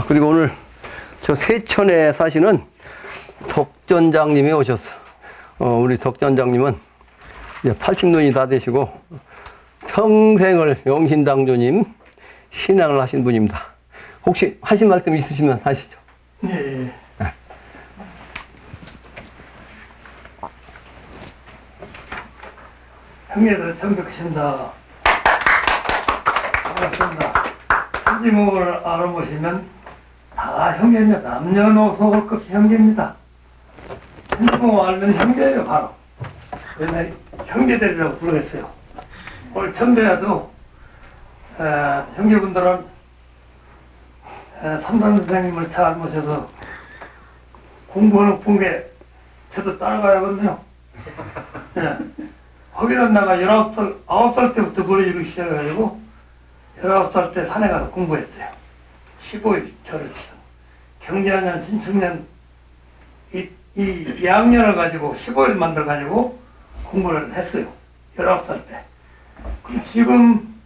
그리고 오늘 저 세천에 사시는 덕전장님이 오셨어. 우리 덕전장님은 이제 80년이 다 되시고 평생을 영신당조님 신앙을 하신 분입니다. 혹시 하신 말씀 있으시면 하시죠. 네. 형님들 정백하신다. 반갑습니다. 천지목을 알아보시면 다 형제입니다. 남녀노소 올 것 없이 형제입니다. 천지목을 알면 형제예요, 바로. 옛날에 형제들이라고 부르겠어요. 오늘 천배야도 형제분들은 삼단 선생님을 잘 모셔서 공부하는 풍게 저도 따라가야거든요. 예. 거기는 내가 9살 때부터 버려지기 시작해가지고 19살 때 산에 가서 공부했어요. 15일 절을 치던 경자년, 신축년 이 양년을 가지고 15일 만들어가지고 공부를 했어요. 19살 때. 그럼 지금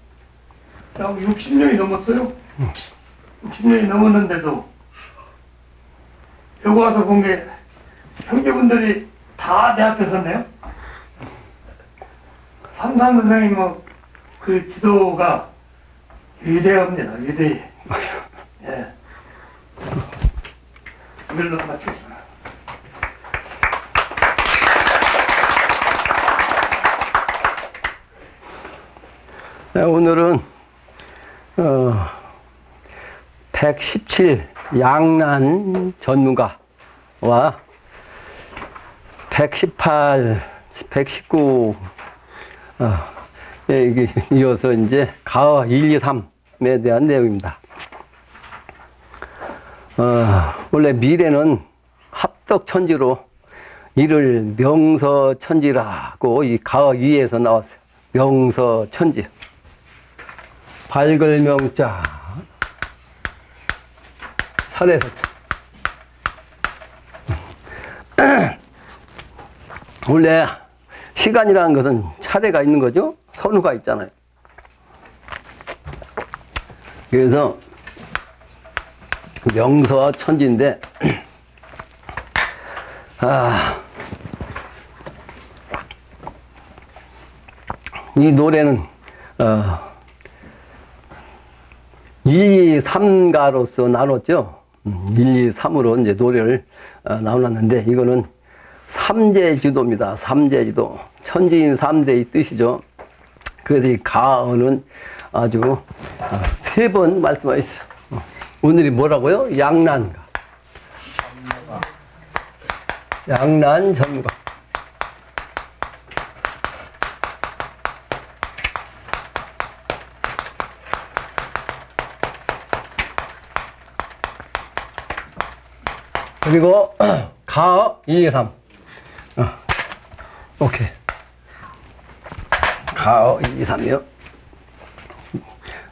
약 60년이 넘었어요. 60년이 넘었는데도 여기 와서 본 게 형제분들이 다 내 앞에 섰네요. 삼산 선생님 그 지도가 위대합니다. 위대해. 예. 이걸로 마치겠습니다. 네, 오늘은 117 양난 전문가와 118, 119 이게 이어서 이제 가어 1, 2, 3에 대한 내용입니다. 원래 미래는 합덕천지로 이를 명서천지라고 이 가어 2에서 나왔어요. 명서천지. 밝을 명자, 설에서 원래 시간이라는 것은 차례가 있는 거죠. 선후가 있잖아요. 그래서 명서 천지인데 이 노래는 1, 2, 3가로서 나눴죠. 1, 2, 3으로 이제 노래를 나눴는데 이거는 삼재지도입니다. 삼재지도. 천지인 삼대의 뜻이죠. 그래서 이 가어는 아주 3번 말씀하셨어요. 오늘이 뭐라고요? 양난가. 양난 전가. 그리고 가어 1, 2, 3. 오케이. 가어 1, 2, 3이요.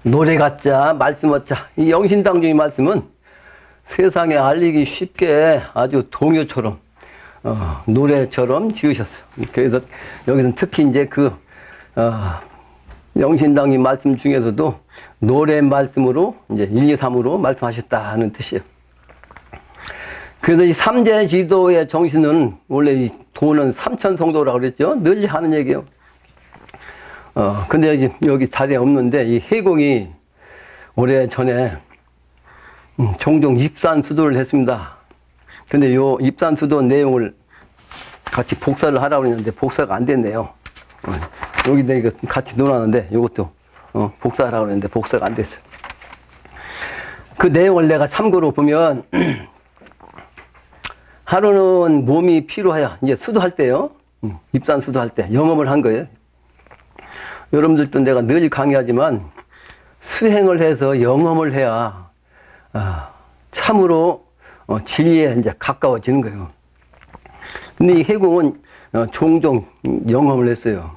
노래 같자, 말씀 얻자. 이 영신당중의 말씀은 세상에 알리기 쉽게 아주 동요처럼, 노래처럼 지으셨어요. 그래서 여기서는 특히 이제 영신당의 말씀 중에서도 노래 말씀으로 이제 1, 2, 3으로 말씀하셨다는 뜻이에요. 그래서 이 삼재지도의 정신은 원래 이 도는 삼천성도라고 그랬죠. 늘 하는 얘기예요. 근데 여기 자리에 없는데 이 해공이 오래 전에 종종 입산수도를 했습니다. 근데 요 입산수도 내용을 같이 복사를 하라고 했는데 복사가 안 됐네요. 여기 내가 같이 놓았는데 이것도 복사하라고 했는데 복사가 안 됐어요. 그 내용을 내가 참고로 보면 하루는 몸이 피로하여 이제 수도할 때요. 입산 수도할 때 영업을 한 거예요. 여러분들도 내가 늘 강의하지만 수행을 해서 영업을 해야 참으로 진리에 이제 가까워지는 거예요. 근데 이 해공은 종종 영업을 했어요.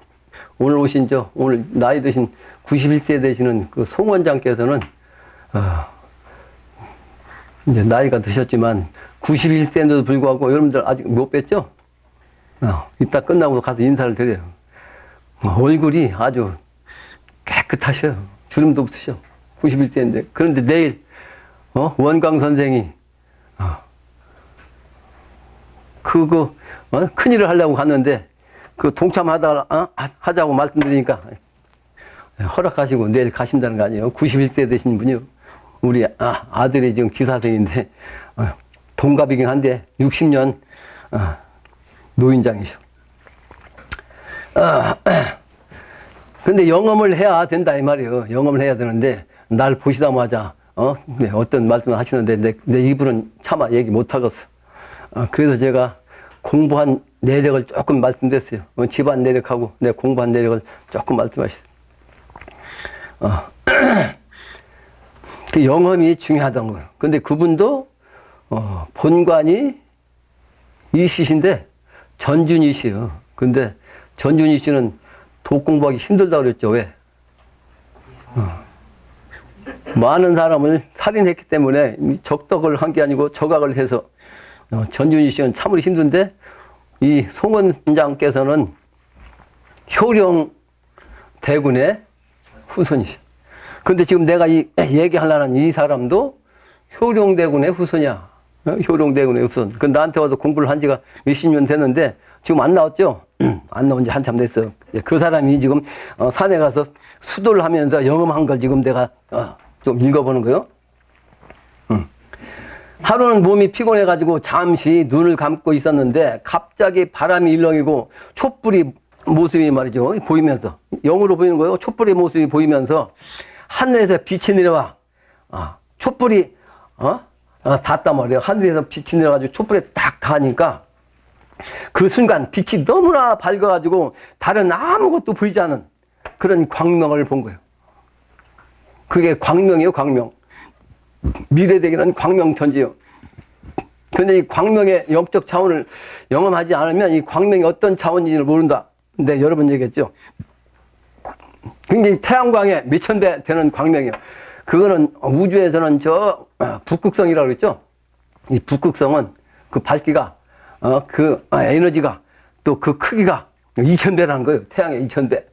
오늘 오신 오늘 나이 드신 91세 되시는 그 송 원장께서는 이제 나이가 드셨지만 91세인데도 불구하고 여러분들 아직 못 뵀죠? 이따 끝나고 가서 인사를 드려요. 얼굴이 아주 깨끗하셔요. 주름도 없으셔. 91세인데. 그런데 내일 원광 선생이, 큰일을 하려고 갔는데, 하자고 말씀드리니까, 허락하시고 내일 가신다는 거 아니에요. 91세 되신 분이요. 우리 아들이 지금 기사생인데, 동갑이긴 한데, 60년, 노인장이셔. 근데 영업을 해야 된다, 이 말이에요. 영업을 해야 되는데, 날 보시자마자, 네, 어떤 말씀을 하시는데, 내 입으로는 차마 얘기 못 하겠어. 그래서 제가 공부한 내력을 조금 말씀드렸어요. 집안 내력하고 내 공부한 내력을 조금 말씀하셨어요. 그 영험이 중요하다는 거예요. 근데 그분도, 본관이 이씨신데, 전준이씨요. 근데 전준이 씨는 독 공부하기 힘들다고 그랬죠. 왜? 많은 사람을 살인했기 때문에 적덕을 한 게 아니고 적악을 해서 전준희 씨는 참으로 힘든데 이 송원장께서는 효령 대군의 후손이셔. 근데 지금 내가 얘기하려는 이 사람도 효령 대군의 후손이야. 효령 대군의 후손. 그 나한테 와서 공부를 한 지가 몇십 년 됐는데 지금 안 나왔죠? 안 나온 지 한참 됐어요. 그 사람이 지금 산에 가서 수도를 하면서 영험한 걸 지금 내가 좀 읽어보는 거예요. 하루는 몸이 피곤해가지고 잠시 눈을 감고 있었는데 갑자기 바람이 일렁이고 촛불이 모습이 말이죠. 보이면서 영으로 보이는 거예요. 촛불의 모습이 보이면서 하늘에서 빛이 내려와. 촛불이 닿단 말이에요. 하늘에서 빛이 내려가지고 촛불에 딱 닿으니까 그 순간 빛이 너무나 밝아가지고 다른 아무것도 보이지 않은 그런 광명을 본 거예요. 그게 광명이에요, 광명. 미래되기는 광명천지요. 근데 이 광명의 영적 차원을 영험하지 않으면 이 광명이 어떤 차원인지를 모른다. 근데 여러 번 얘기했죠. 굉장히 태양광에 몇천 배 되는 광명이에요. 그거는 우주에서는 북극성이라고 그랬죠. 이 북극성은 그 밝기가 그 에너지가 또 그 크기가 2000배라는 거예요. 태양의 2000배.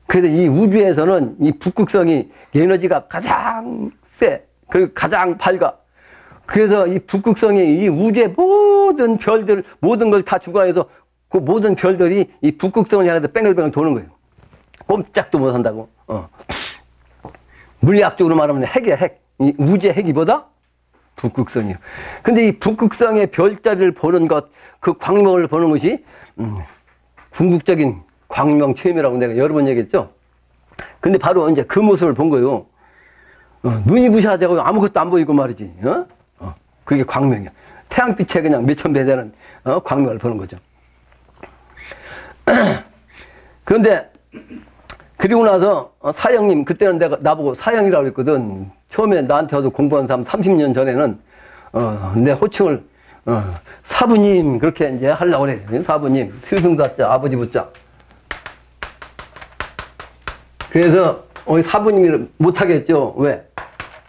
그래서 이 우주에서는 이 북극성이 에너지가 가장 세. 그리고 가장 밝아. 그래서 이 북극성이 이 우주의 모든 별들, 모든 걸 다 주관해서 그 모든 별들이 이 북극성을 향해서 뺑글뺑글 도는 거예요. 꼼짝도 못 한다고. 물리학적으로 말하면 핵이야, 핵. 이 우주의 핵이 뭐다? 북극성이요. 근데 이 북극성의 별자리를 보는 것, 그 광명을 보는 것이, 궁극적인 광명 체험이라고 내가 여러 번 얘기했죠. 근데 바로 이제 그 모습을 본 거예요. 눈이 부셔가지고 아무것도 안 보이고 말이지. 그게 광명이야. 태양빛에 그냥 몇천 배 되는 광명을 보는 거죠. 그런데 그리고 나서 사형님, 그때는 내가 나보고 사형이라고 그랬거든. 처음에 나한테 와서 공부한 사람 30년 전에는 내 호칭을 사부님 그렇게 이제 하려고 그래. 사부님, 스승자자, 아버지 붙자. 그래서 사부님을 못하겠죠. 왜?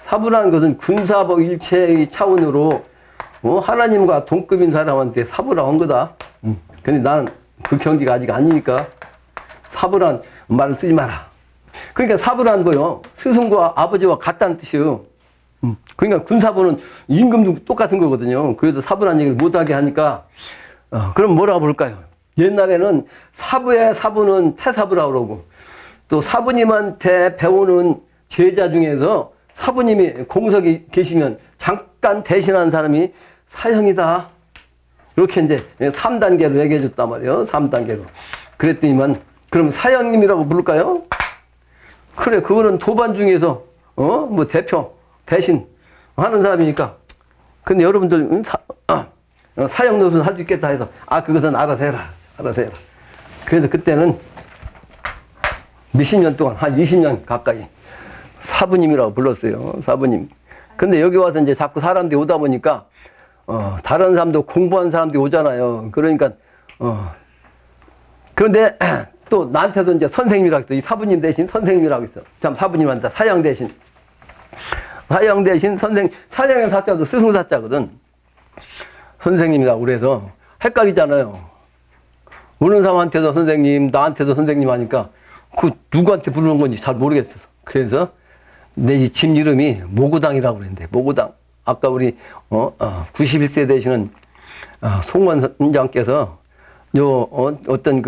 사부라는 것은 군사법 일체의 차원으로 하나님과 동급인 사람한테 사부라고 한 거다. 근데 나는 그 경지가 아직 아니니까 사부란 말을 쓰지 마라. 그러니까 사부란 거요. 스승과 아버지와 같다는 뜻이에요. 그러니까 군사부는 임금도 똑같은 거거든요. 그래서 사부란 얘기를 못하게 하니까 그럼 뭐라고 부를까요? 옛날에는 사부의 사부는 태사부라고 그러고 또 사부님한테 배우는 제자 중에서 사부님이 공석에 계시면 잠깐 대신하는 사람이 사형이다. 이렇게 이제 3단계로 얘기해 줬단 말이에요. 3단계로. 그랬더니만 그럼 사형님이라고 부를까요? 그래, 그거는 도반 중에서 뭐 대표 대신 하는 사람이니까. 근데 여러분들 사형 노릇은 할 수 있겠다 해서 그것은 알아서 해라. 알아서 해라. 그래서 그때는 몇십 년 동안 한 20년 가까이 사부님이라고 불렀어요. 사부님. 근데 여기 와서 이제 자꾸 사람들이 오다 보니까 다른 사람도 공부한 사람들이 오잖아요. 그러니까 그런데 또 나한테도 이제 선생님이라고 했어. 이 사부님 대신 선생님이라고 했어. 참 사부님한테 사형 대신 선생. 사형의 사자도 스승 사자거든. 선생님이라고 그래서 헷갈리잖아요. 어느 사람한테도 선생님, 나한테도 선생님 하니까 그 누구한테 부르는 건지 잘 모르겠어. 그래서 내 이 집 이름이 모구당이라고 그랬는데, 모구당. 아까 우리, 91세 되시는, 송원 선장께서, 어떤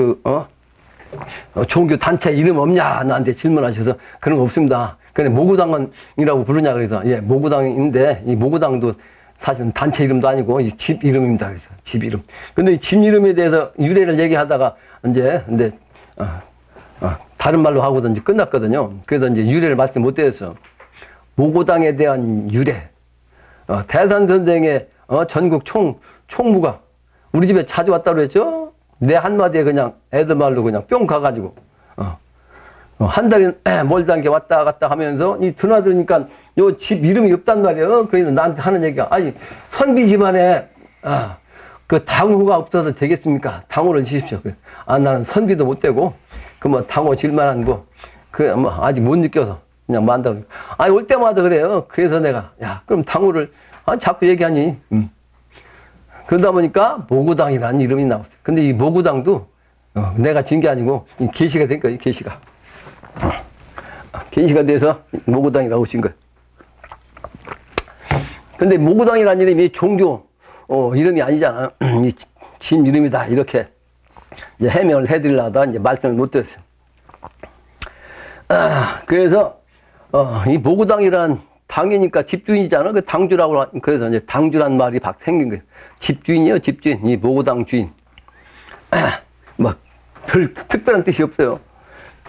종교 단체 이름 없냐? 나한테 질문하셔서 그런 거 없습니다. 근데 모구당이라고 부르냐? 그래서, 예, 모구당인데, 이 모구당도 사실은 단체 이름도 아니고, 이 집 이름입니다. 그래서, 집 이름. 근데 이 집 이름에 대해서 유래를 얘기하다가, 근데, 다른 말로 하고도 이제 끝났거든요. 그래서 이제 유래를 말씀 못 드렸어. 모고당에 대한 유래. 대산 선생의 전국 총무가 우리 집에 자주 왔다고 그랬죠? 내 한마디에 그냥 애들 말로 그냥 뿅 가가지고, 한 달이 멀지 않게 왔다 갔다 하면서 이 드나들으니까 요 집 이름이 없단 말이에요. 그래서 나한테 하는 얘기가, 아니, 선비 집안에, 그 당후가 없어서 되겠습니까? 당후를 지십시오. 나는 선비도 못 되고, 당호 질만한 아직 못 느껴서 그냥 만다고. 올 때마다 그래요. 그래서 내가, 야, 그럼 당후를, 자꾸 얘기하니. 그러다 보니까 모구당이라는 이름이 나왔어요. 근데 이 모구당도, 내가 진 게 아니고, 이 계시가 된 거예요, 계시가. 계시가 돼서 모구당이라고 진 거예요. 근데 모구당이라는 이름이 종교, 이름이 아니잖아. 이 진 이름이다. 이렇게. 이제 해명을 해드리려다 이제 말씀을 못 드렸어요. 그래서, 이 모구당이란 당이니까 집주인이잖아. 그 당주라고, 그래서 이제 당주란 말이 생긴 거예요. 집주인이요, 집주인. 이 모구당 주인. 별 특별한 뜻이 없어요.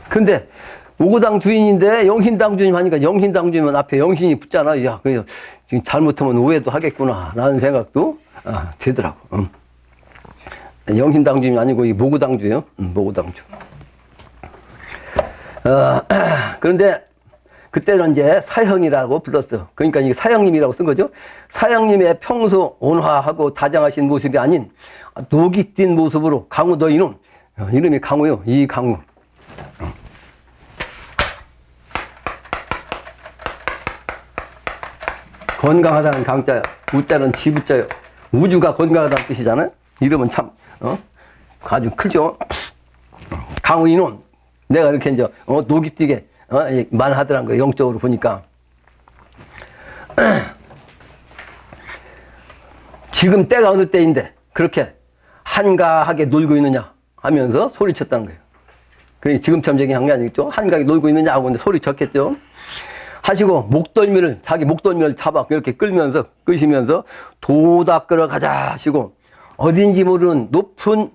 근데, 모구당 주인인데 영신당 주인 하니까 영신당 주인은 앞에 영신이 붙잖아. 야, 그래서 잘못하면 오해도 하겠구나. 라는 생각도, 되더라고. 영신당주이 아니고 이 모구당주예요. 모구당주. 그런데 그때는 이제 사형이라고 불렀어. 그러니까 이게 사형님이라고 쓴 거죠. 사형님의 평소 온화하고 다정하신 모습이 아닌 녹이 띈 모습으로 강우 너 이놈. 이름이 강우요. 이 강우. 건강하다는 강자요. 우자는 지부자요. 우주가 건강하다는 뜻이잖아요. 이름은 참 아주 크죠. 강우 이놈. 내가 이렇게 이제 녹이 띄게 말하더란 거예요. 영적으로 보니까. 지금 때가 어느 때인데 그렇게 한가하게 놀고 있느냐 하면서 소리쳤다는 거예요. 그게 지금처럼 얘기한 게 아니겠죠. 한가하게 놀고 있느냐 하고 소리쳤겠죠. 하시고 자기 목덜미를 잡아 이렇게 끄시면서 도다 끌어가자 하시고 어딘지 모르는 높은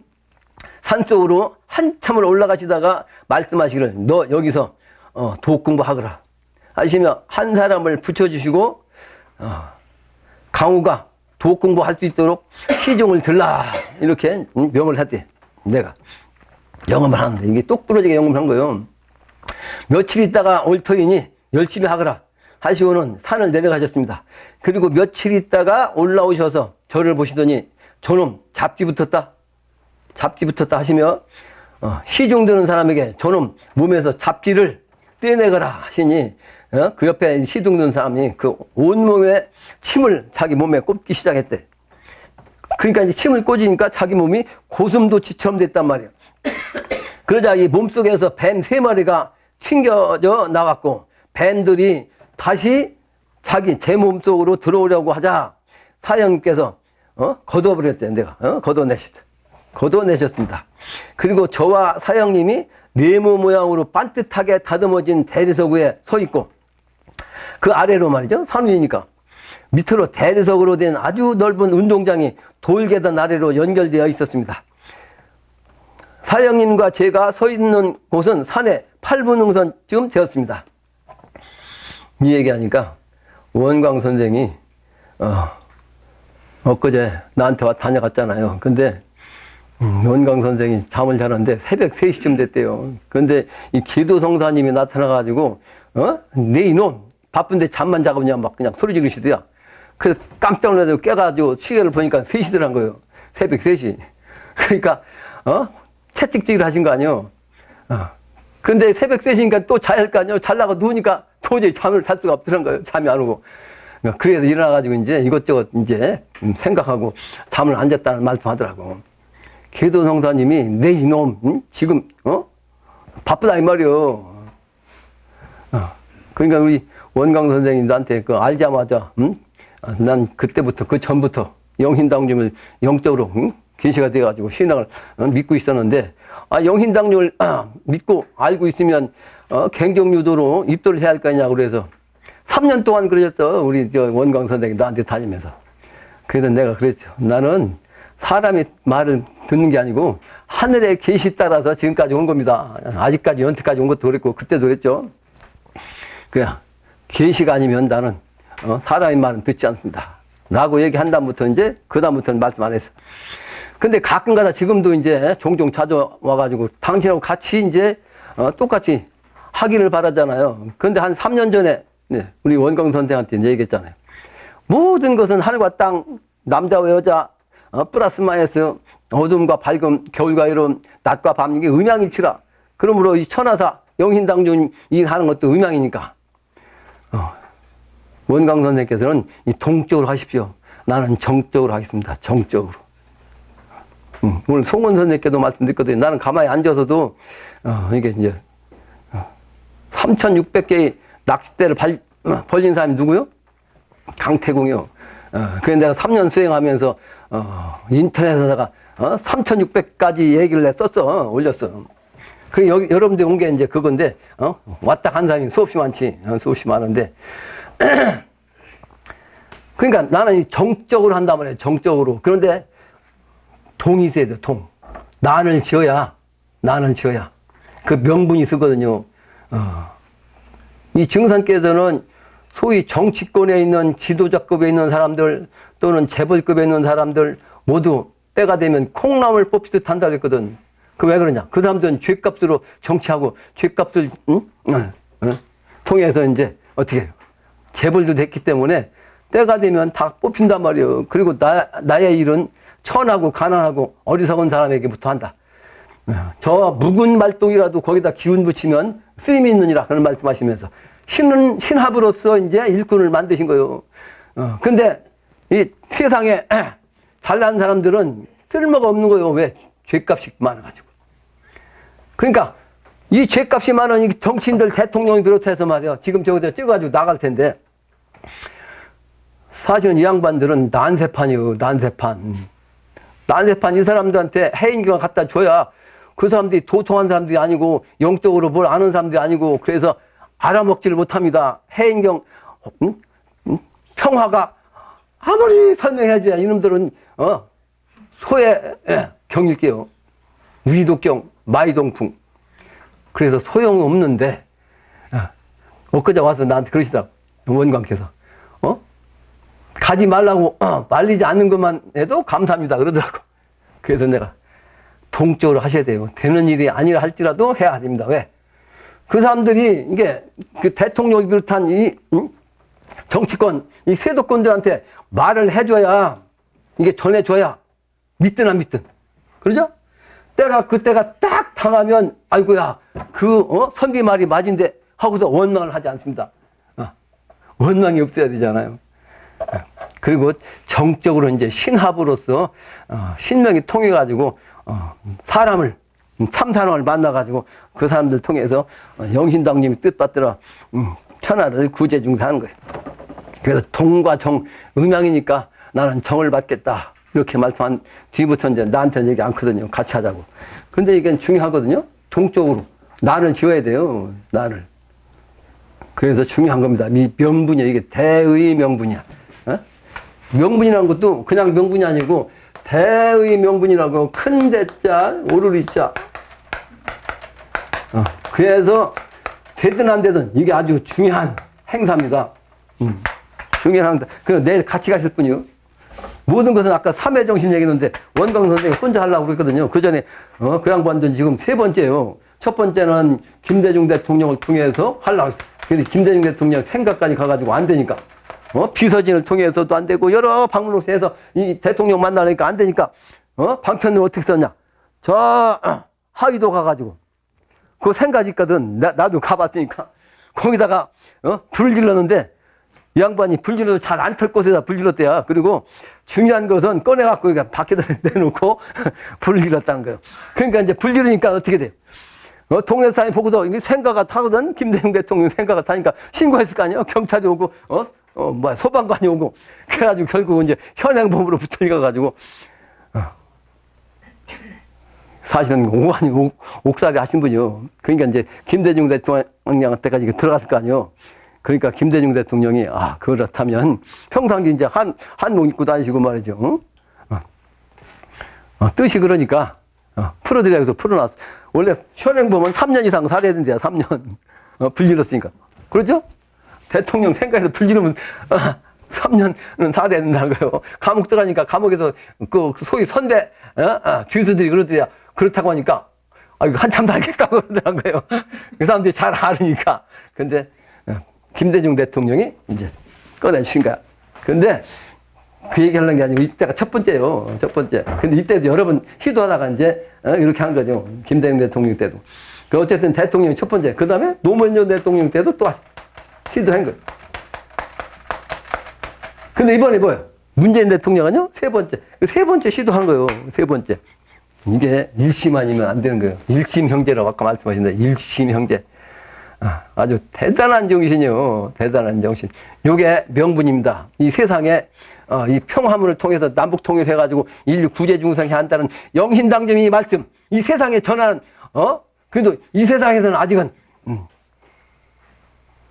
산속으로 한참을 올라가시다가 말씀하시기를 너 여기서 도 공부하거라 하시며 한 사람을 붙여주시고 강우가 도 공부할 수 있도록 시종을 들라 이렇게 명을 했대. 내가 영업을 하는데 이게 똑부러지게 영업을 한 거예요. 며칠 있다가 올 터이니 열심히 하거라 하시고는 산을 내려가셨습니다. 그리고 며칠 있다가 올라오셔서 저를 보시더니 저놈 잡기 붙었다 하시며 시중 드는 사람에게 저놈 몸에서 잡기를 떼내거라 하시니 그 옆에 시중 드는 사람이 그 온몸에 침을 자기 몸에 꽂기 시작했대. 그러니까 이제 침을 꽂으니까 자기 몸이 고슴도치처럼 됐단 말이에요. 그러자 이 몸속에서 뱀 3마리가 튕겨져 나왔고 뱀들이 다시 제 몸속으로 들어오려고 하자 사형님께서 걷어버렸대요. 내가 걷어내셨습니다. 그리고 저와 사형님이 네모 모양으로 반듯하게 다듬어진 대리석 위에 서 있고 그 아래로 말이죠. 산 위니까 밑으로 대리석으로 된 아주 넓은 운동장이 돌계단 아래로 연결되어 있었습니다. 사형님과 제가 서 있는 곳은 산의 8분 능선쯤 되었습니다. 이 얘기하니까 원광 선생이 엊그제 나한테 다녀갔잖아요. 근데 원광 선생이 잠을 자는데 새벽 3시쯤 됐대요. 근데 이 기도성사님이 나타나가지고 내 이놈 바쁜데 잠만 자고 막 그냥 소리 지르시더야. 그래서 깜짝 놀라서 깨가지고 시계를 보니까 3시더란 거예요. 새벽 3시. 그러니까 채찍질을 하신 거 아니에요. 근데 새벽 3시니까 또 자야 할 거 아니에요. 잘라고 누우니까 도저히 잠을 잘 수가 없더란 거예요. 잠이 안 오고. 그래서 일어나가지고 이제 이것저것 이제 생각하고 잠을 안 잤다는 말씀 하더라고. 계도성사님이 내 이놈, 지금, 바쁘다 이 말이요. 그러니까 우리 원광 선생님 나한테 그 알자마자, 난 그때부터, 그 전부터 영신당님을 영적으로, 계시가 돼가지고 신앙을 믿고 있었는데, 영신당님을 믿고 알고 있으면, 갱정유도로 입도를 해야 할 거 아니냐고 그래서 3년 동안 그러셨어. 우리 저 원광 선생님 나한테 다니면서. 그래서 내가 그랬죠. 나는 사람의 말을 듣는 게 아니고 하늘의 계시 따라서 지금까지 온 겁니다. 아직까지 연태까지 온 것도 그랬고 그때도 그랬죠. 그냥 계시가 아니면 나는 사람의 말은 듣지 않습니다. 라고 얘기한 다음부터 이제 그 다음부터는 말씀 안 했어. 근데 가끔가다 지금도 이제 종종 찾아와가지고 당신하고 같이 이제 똑같이 하기를 바라잖아요. 근데 한 3년 전에 네, 우리 원광 선생한테 이제 얘기했잖아요. 모든 것은 하늘과 땅, 남자와 여자, 플러스 마이너스, 어둠과 밝음, 겨울과 여름, 낮과 밤, 이게 음양이치라. 그러므로 이 천하사, 영신당중 일하는 것도 음양이니까. 원광 선생께서는 이 동적으로 하십시오. 나는 정적으로 하겠습니다. 정적으로. 오늘 송원 선생께도 말씀드렸거든요. 나는 가만히 앉아서도, 이게 이제, 3,600개의 낚싯대를 벌린 사람이 누구요? 강태공이요. 그래서 내가 3년 수행하면서, 인터넷에다가, 3,600가지 얘기를 냈었어. 올렸어. 그래, 여러분들 온 게 이제 그건데, 왔다 간 사람이 수없이 많지. 수없이 많은데. 그러니까 나는 정적으로 한단 말이에요. 정적으로. 그런데, 동이 있어야 돼, 동. 난을 지어야. 그 명분이 쓰거든요. 이 증산께서는 소위 정치권에 있는 지도자급에 있는 사람들 또는 재벌급에 있는 사람들 모두 때가 되면 콩나물 뽑히듯 한다 그랬거든. 그 왜 그러냐? 그 사람들은 죗값으로 정치하고 죗값을 통해서 이제 어떻게 해요? 재벌도 됐기 때문에 때가 되면 다 뽑힌단 말이에요. 그리고 나의 일은 천하고 가난하고 어리석은 사람에게부터 한다. 저 묵은 말똥이라도 거기다 기운 붙이면 쓰임이 있느니라 그런 말씀하시면서 신합으로서 이제 일꾼을 만드신 거예요. 근데 이 세상에 잘난 사람들은 쓸모가 없는 거예요. 왜? 죗값이 많아가지고. 그러니까 이 죗값이 많은 이 정치인들 대통령이 비롯해서 말이야. 지금 저기다 찍어가지고 나갈 텐데 사실은 이 양반들은 난세판이에요. 난세판 이 사람들한테 해인경을 갖다 줘야 그 사람들이 도통한 사람들이 아니고 영적으로 뭘 아는 사람들이 아니고 그래서 알아먹지를 못합니다. 해인경 평화가 아무리 설명해줘야 이놈들은 소의 경일게요. 위독경 마이동풍. 그래서 소용이 없는데 엊그제 와서 나한테 그러시더라고. 원광께서 가지 말라고 말리지 않는 것만 해도 감사합니다 그러더라고. 그래서 내가 동적으로 하셔야 돼요. 되는 일이 아니라 할지라도 해야 됩니다. 왜? 그 사람들이 이게 그 대통령을 비롯한 이 정치권, 이 세도권들한테 말을 해줘야 이게 전해줘야 믿든 안 믿든. 그러죠? 그때가 딱 당하면 아이고야 그 선비 말이 맞은데 하고서 원망을 하지 않습니다. 원망이 없어야 되잖아요. 그리고 정적으로 이제 신합으로서 신명이 통해가지고 사람을 참사람을 만나가지고 그 사람들 통해서 영신당님이 뜻받들어 천하를 구제중사하는 거예요. 그래서 동과 정 음양이니까 나는 정을 받겠다 이렇게 말씀한 뒤부터 이제 나한테는 얘기 않거든요. 같이 하자고. 근데 이게 중요하거든요. 동적으로 나를 지어야 돼요. 나를. 그래서 중요한 겁니다. 이 명분이야. 이게 대의 명분이야. 명분이라는 것도 그냥 명분이 아니고 대의 명분이라고 큰 대자 오르리자. 그래서 되든 안 되든 이게 아주 중요한 행사입니다. 중요한 행사. 그럼 내일 같이 가실 분이요. 모든 것은 아까 삼회정신 얘기했는데 원광 선생이 혼자 하려고 그랬거든요. 그 전에 그 양반들은 지금 3번째요. 첫 번째는 김대중 대통령을 통해서 하려고 했어요. 근데 김대중 대통령 생각까지 가가지고 안 되니까. 비서진을 통해서도 안 되고, 여러 방문을 해서 이 대통령 만나니까 안 되니까, 방편을 어떻게 썼냐. 저, 하위도 가가지고, 그 생각이 있거든. 나도 가봤으니까. 거기다가, 불 질렀는데, 이 양반이 불 질러도 잘 안 털 곳에다 불 질렀대요. 그리고 중요한 것은 꺼내갖고, 밖에다 내놓고, 불 질렀다는 거예요. 그러니까 이제 불 지르니까 어떻게 돼요? 동네 사람이 보고도 이게 생가가 타거든. 김대중 대통령 생가가 타니까 신고했을 거 아니에요. 경찰이 오고, 소방관이 오고. 그래가지고 결국 이제 현행범으로 붙어가가지고, 사실은 오한이 옥살이 하신 분이요. 그러니까 이제 김대중 대통령한테까지 들어갔을 거 아니에요. 그러니까 김대중 대통령이, 그렇다면 평상시 이제 한복 입고 다니시고 말이죠. 뜻이 그러니까, 풀어드리라 해서 풀어놨어. 원래 현행범은 3년 이상 살아야 된대요, 3년. 불질렀으니까. 그렇죠? 대통령 생각해서 불지르면 3년은 살아야 된다는 거예요. 감옥 들어가니까 감옥에서 그 소위 선대, 주수들이 그러더래요. 그렇다고 하니까, 이거 한참 살겠다고 그러더라는 거예요. 그 사람들이 잘 알으니까. 근데, 김대중 대통령이 이제 꺼내주신 거야. 근데, 그 얘기 하려는 게 아니고, 이때가 첫 번째예요. 첫 번째. 근데 이때도 여러 번 시도하다가 이제, 이렇게 한 거죠. 김대중 대통령 때도. 그 어쨌든 대통령이 첫 번째. 그 다음에 노무현 대통령 때도 또 시도한 거예요. 근데 이번에 뭐예요? 문재인 대통령은요? 세 번째. 세 번째 시도한 거예요. 세 번째. 이게 일심 아니면 안 되는 거예요. 일심 형제라고 아까 말씀하셨는데, 일심 형제. 아주 대단한 정신이요. 대단한 정신. 요게 명분입니다. 이 세상에, 이 평화문을 통해서 남북 통일해가지고 인류 구제 중생해 한다는 영신당점이 말씀. 이 세상에 전하는, 그래도 이 세상에서는 아직은,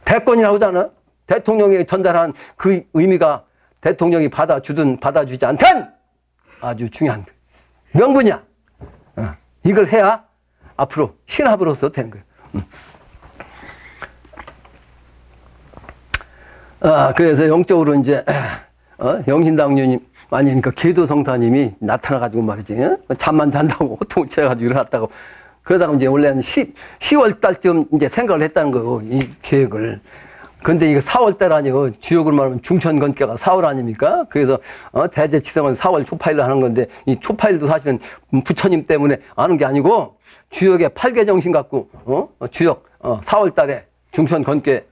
대권이라고 하잖아. 대통령이 전달한 그 의미가 대통령이 받아주든 받아주지 않든 아주 중요한 명분이야. 이걸 해야 앞으로 신합으로서 되는 거예요. 그래서 영적으로 이제, 영신당류님, 아니니까 계도성사님이 나타나가지고 말이지, 잠만 잔다고 호통을 쳐가지고 일어났다고. 그러다가 이제 원래는 10월 달쯤 이제 생각을 했다는 거예요. 이 계획을. 근데 이거 4월 달 아니에요. 주역으로 말하면 중천건께가 4월 아닙니까? 그래서, 대제치성은 4월 초파일로 하는 건데, 이 초파일도 사실은 부처님 때문에 하는 게 아니고, 주역의 8개 정신 갖고, 주역, 4월 달에 중천건께,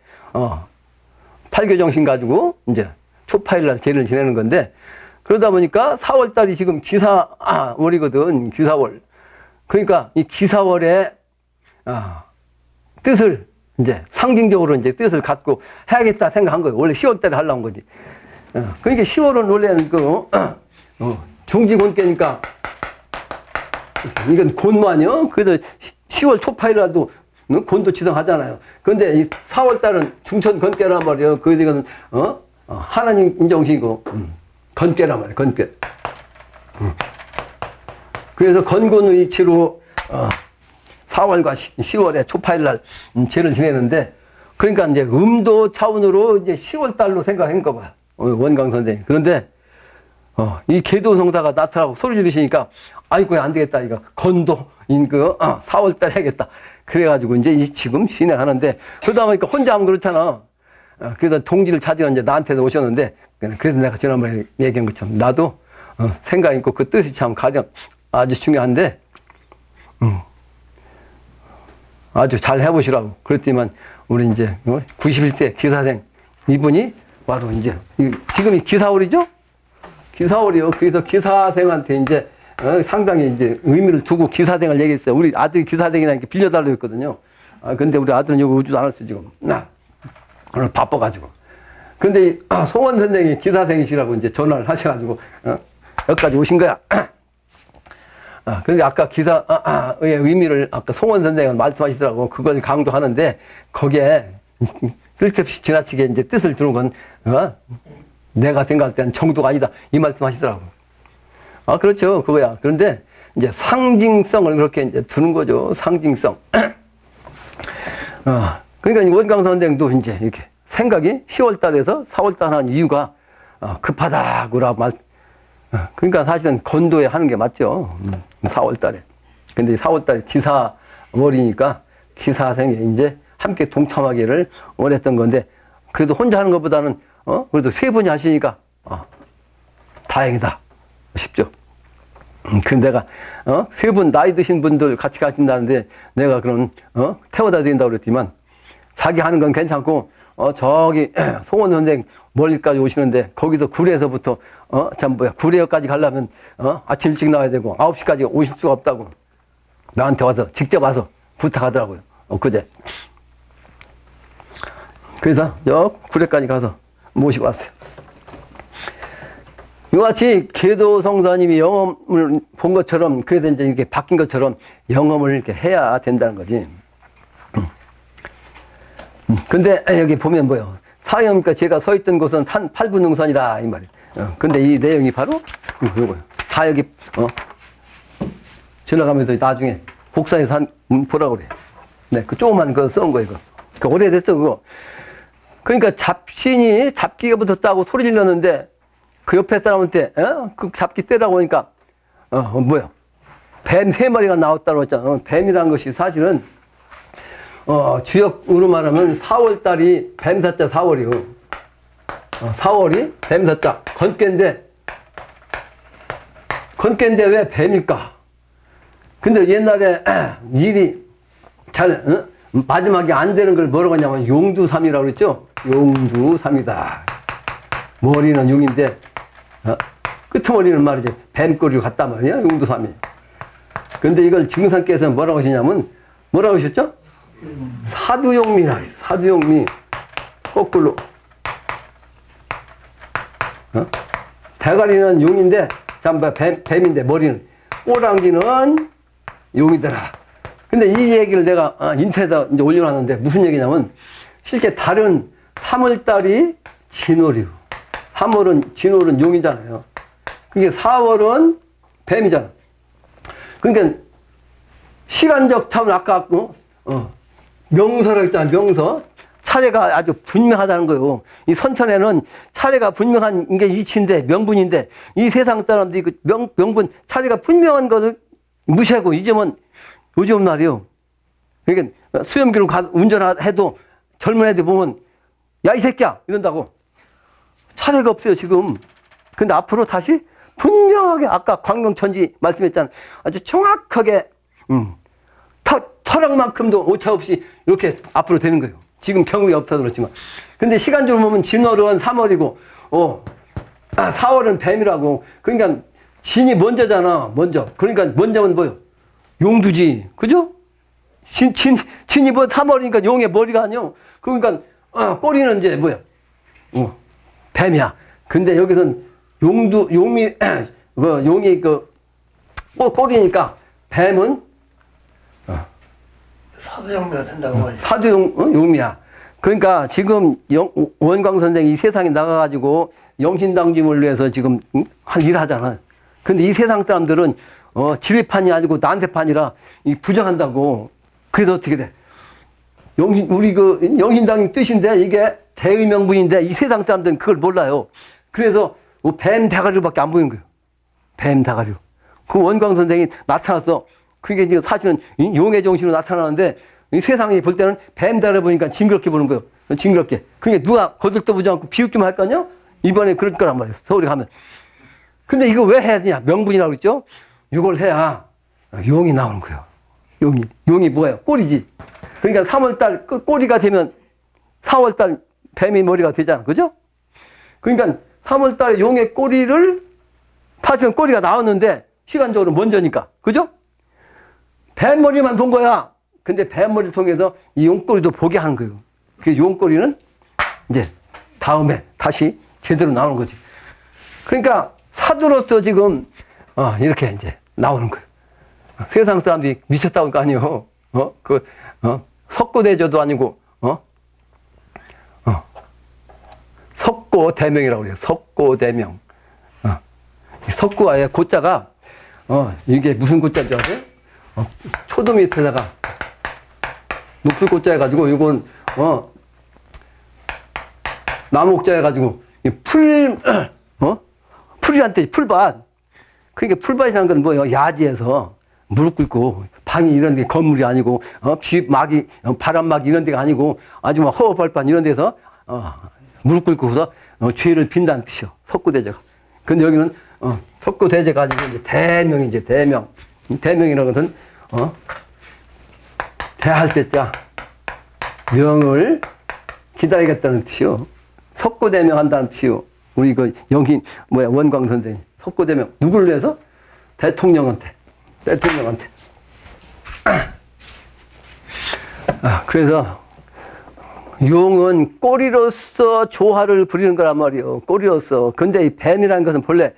8개 정신 가지고, 이제, 초파일날 제를 지내는 건데, 그러다 보니까 4월 달이 지금 기사월이거든, 기사월. 그러니까 이 기사월의, 뜻을, 이제 상징적으로 이제 뜻을 갖고 해야겠다 생각한 거예요. 원래 10월 달에 하려는 거지. 그러니까 10월은 원래는 중지곤께니까 이건 곤무 아니요? 그래서 10월 초파일이라도 곤도 지성하잖아요. 근데 이 4월 달은 중천건께란 말이에요. 그래서 이거는 하나님 인정식이고 건께란 말이에요. 건께. 그래서 건곤의 이치로 4월과 10월에 초파일 날 제를 지내는데, 그러니까 이제 음도 차원으로 이제 10월 달로 생각한 거 봐. 원강 선생님. 그런데, 이 계도성사가 나타나고 소리 지르시니까, 아이고, 안 되겠다. 이거 건도인 4월 달 해야겠다. 그래가지고 이제 지금 진행하는데, 그러다 보니까 혼자 하면 그렇잖아. 그래서 동지를 찾으러 이제 나한테도 오셨는데, 그래서 내가 지난번에 얘기한 것처럼 나도 생각 있고 그 뜻이 참 가장 아주 중요한데, 아주 잘 해보시라고. 그랬더니만, 우리 이제, 91세 기사생, 이분이 바로 이제, 지금이 기사월이죠? 기사월이요. 그래서 기사생한테 이제, 상당히 이제 의미를 두고 기사생을 얘기했어요. 우리 아들이 기사생이라니까 빌려달라고 했거든요. 근데 우리 아들은 여기 오지도 않았어, 지금. 오늘 바빠가지고. 근데 송원 선생이 기사생이시라고 이제 전화를 하셔가지고, 여기까지 오신 거야. 근데 아까 기사의 의미를 아까 송원 선생은 말씀하시더라고. 그걸 강조하는데, 거기에 쓸데없이 지나치게 이제 뜻을 두는 건, 내가 생각할 때는 정도가 아니다. 이 말씀 하시더라고. 그렇죠. 그거야. 그런데 이제 상징성을 그렇게 이제 두는 거죠. 상징성. 그러니까 원강 선생도 이제 이렇게 생각이 10월 달에서 4월 달 하는 이유가 급하다고 그러니까 사실은 건도에 하는 게 맞죠. 4월 달에. 근데 4월 달 기사월이니까 기사생에 이제 함께 동참하기를 원했던 건데, 그래도 혼자 하는 것보다는, 그래도 세 분이 하시니까, 다행이다 싶죠. 근데 내가, 세 분, 나이 드신 분들 같이 가신다는데, 내가 그럼, 태워다 드린다고 그랬지만, 자기 하는 건 괜찮고, 저기, 송원 선생 멀리까지 오시는데, 거기서 구례에서부터, 구례역까지 가려면, 아침 일찍 나와야 되고, 9시까지 오실 수가 없다고. 나한테 와서, 직접 와서, 부탁하더라고요. 그제. 그래서 저 구례까지 가서 모시고 왔어요. 이같이 계도성사님이 영험을 본 것처럼, 그래서 이제 이렇게 바뀐 것처럼 영험을 이렇게 해야 된다는 거지. 근데 여기 보면 뭐요? 사형이니까 제가 서 있던 곳은 산 8분능선이라 이 말이에요. 근데 이 내용이 바로 이거요. 다 여기 지나가면서 나중에 복사해서 보라고 그래. 네, 그 조그만 거 써온 거 이거. 그 오래됐어 그거. 그러니까 잡신이 잡기가 붙었다고 소리 질렀는데 그 옆에 사람한테 그 잡기 떼라고 하니까 뭐야? 뱀 3마리가 나왔다고 했잖아. 뱀이라는 것이 사실은 주역으로 말하면 4월달이 뱀사자 4월이요. 4월이 뱀사자 건깨인데 왜 뱀일까? 근데 옛날에 일이 잘 마지막에 안 되는 걸 뭐라고 하냐면 용두삼이라고 그랬죠. 용두삼이다. 머리는 용인데 끄트머리는 말이지 뱀꼬리로 갔단 말이야. 용두삼이. 근데 이걸 증상께서 뭐라고 하시냐면 뭐라고 하셨죠? 사두용미라. 사두용미. 거꾸로. 대가리는 용인데 뱀인데 머리는 꼬랑지는 용이더라. 근데 이 얘기를 내가 인터넷에 이제 올려놨는데 무슨 얘기냐면 실제 달은 3월달이 진월이요. 3월은 진월은 용이잖아요. 그게 4월은 뱀이잖아. 그러니까 시간적 차원 아까 명서라고 했잖아. 명서. 차례가 아주 분명하다는 거예요. 이 선천에는 차례가 분명한 게 이치인데 명분인데 이 세상 사람들이 그 명분 차례가 분명한 것을 무시하고 요즘 말이요. 그러니까 수염기로 운전해도 젊은 애들 보면 야 이 새끼야 이런다고. 차례가 없어요 지금. 근데 앞으로 다시 분명하게 아까 광명천지 말씀했잖아. 아주 정확하게 터럭만큼도 오차 없이 이렇게 앞으로 되는 거예요. 지금 경우가 없어서 그렇지만. 근데 시간적으로 보면 진월은 3월이고 4월은 뱀이라고. 그러니까 진이 먼저잖아. 먼저. 그러니까 먼저는 뭐요? 용두지. 그죠? 진이 뭐 3월이니까 용의 머리가 아니요. 그러니까 꼬리는 이제 뭐야? 뱀이야. 근데 여기선 용이 꼬리니까 뱀은 사도용미가 된다고 말이죠. 사두용미야. 그러니까 지금 원광 선생이 이 세상에 나가가지고 영신당짐을 위해서 지금 일하잖아. 근데 이 세상 사람들은 지뢰판이 아니고 나한테판이라 부정한다고. 그래서 어떻게 돼? 우리 그 영신당의 뜻인데 이게 대의명분인데 이 세상 사람들은 그걸 몰라요. 그래서 뱀 대가리로밖에 안 보이는 거예요. 뱀 대가리로. 그 원광 선생이 나타났어. 그게 지금 사실은 용의 정신으로 나타나는데 이 세상이 볼 때는 뱀 대가리 보니까 징그럽게 보는 거예요. 징그럽게. 그러니까 누가 거들떠 보지 않고 비웃기만 할 거 아니야? 이번에 그럴 거란 말이에요. 서울에 가면. 근데 이거 왜 해야 되냐? 명분이라고 그랬죠? 이걸 해야 용이 나오는 거예요. 용이 뭐예요? 꼬리지. 그러니까 3월달 꼬리가 되면 4월달 뱀의 머리가 되잖아. 그죠? 그러니까 3월달에 용의 꼬리를 사실은 꼬리가 나왔는데 시간적으로 먼저니까. 그죠? 뱀머리만 본 거야. 근데 뱀머리를 통해서 이 용꼬리도 보게 하는 거예요. 그 용꼬리는 이제 다음에 다시 제대로 나오는 거지. 그러니까 사두로서 지금 이렇게 이제 나오는 거예요. 세상 사람들이 미쳤다고 할 거 아니에요. 석고대조도 아니고 석고대명이라고 그래요. 석고대명. 석고와의 고자가 이게 무슨 고자인 줄 아세요? 초도 밑에다가 높을 고자 해가지고 이건 나무옥자 해가지고 풀이란 뜻이 풀밭. 그러니까 풀밭이라는 건 뭐예요? 야지에서 무릎 꿇고 방이 이런 데 건물이 아니고 비막이 바람막이 이런 데가 아니고 아주 막 허허벌판 이런 데서 무릎 꿇고서 죄를 빈다는 뜻이요. 석고대제가. 근데 여기는 석고대제 가지고 이제 대명이지 대명. 대명이라는 것은 대할 때자 명을 기다리겠다는 뜻이요. 석고대명 한다는 뜻이요. 우리 그 원광 선생님 석고대명 누구를 위해서? 대통령한테. 그래서 용은 꼬리로서 조화를 부리는 거란 말이에요. 꼬리로서. 근데 이 뱀이라는 것은 본래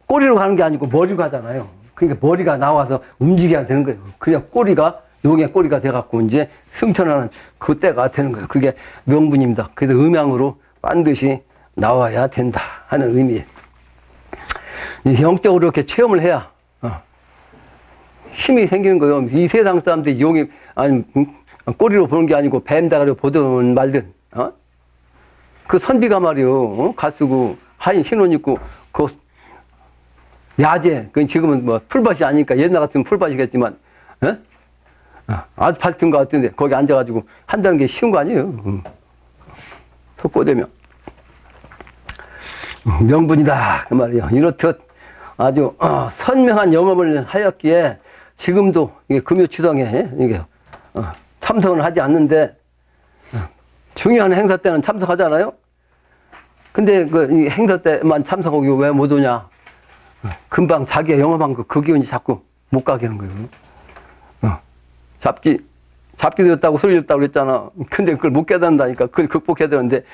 꼬리로 가는 게 아니고 머리로 가잖아요. 그러니까 머리가 나와서 움직여야 되는 거예요. 그냥 꼬리가, 용의 꼬리가 돼갖고 이제 승천하는 그 때가 되는 거예요. 그게 명분입니다. 그래서 음양으로 반드시 나와야 된다 하는 의미예요. 영적으로 이렇게 체험을 해야 힘이 생기는 거예요. 이 세상 사람들이 용이, 아니, 꼬리로 보는 게 아니고 뱀다가로 보든 말든, 그 선비가 말이요, 가쓰고, 하얀 흰옷 입고, 그, 야제, 그 지금은 뭐 풀밭이 아니니까 옛날 같으면 풀밭이겠지만, 아스팔트인 것 같은데, 거기 앉아가지고 한다는 게 쉬운 거 아니에요. 속고되면. 명분이다. 그 말이에요. 이렇듯 아주, 선명한 영업을 하였기에, 지금도 이게 금요추동에, 이게, 참석을 하지 않는데, 중요한 행사 때는 참석하잖아요? 근데 이 행사 때만 참석하고 왜 못 오냐? 금방 자기가 영업한 그 기운이 자꾸 못 가게 하는 거예요. 잡기 들었다고 소리 들었다고 그랬잖아. 근데 그걸 못 깨닫는다니까. 그걸 극복해야 되는데,